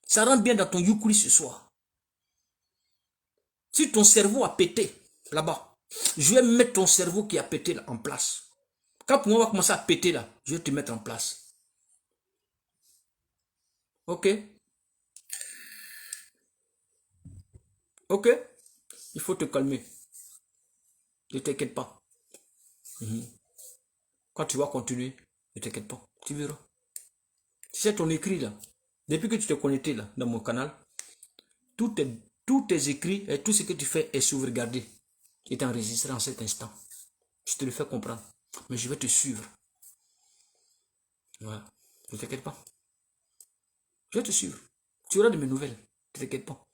ça rentre bien dans ton Yukuli ce soir. Si ton cerveau a pété là-bas, je vais mettre ton cerveau qui a pété là, en place. Quand pour moi va commencer à péter là, je vais te mettre en place. Ok? Ok? Il faut te calmer. Ne t'inquiète pas. Quand tu vas continuer, ne t'inquiète pas. Tu verras. Tu sais ton écrit là. Depuis que tu t'es connecté là, dans mon canal, tous tes écrits et tout ce que tu fais est sauvegardé. Est enregistré en cet instant. Je te le fais comprendre. Mais je vais te suivre. Voilà. Ne t'inquiète pas. Je vais te suivre. Tu auras de mes nouvelles. Ne t'inquiète pas.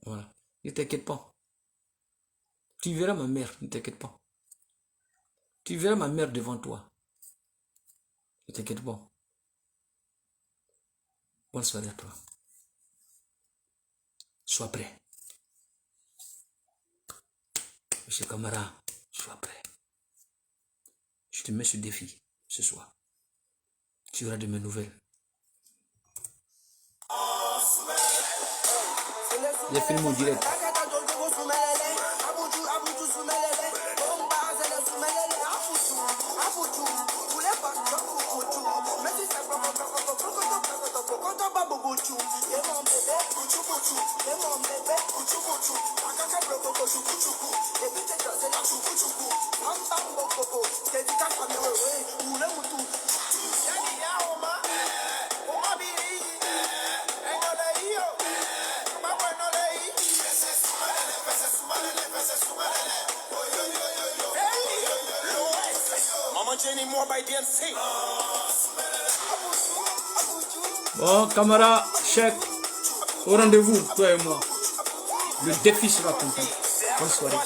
Voilà. Ne t'inquiète pas. Tu verras ma mère. Ne t'inquiète pas. Tu verras ma mère devant toi. Ne t'inquiète pas. Bonne soirée à toi. Sois prêt. Monsieur Camara, sois prêt. Je te mets ce défi ce soir. Tu auras de mes nouvelles. Les films en direct. Bon, camarade, chef, au rendez-vous, toi et moi. Le défi sera content. Bonne soirée.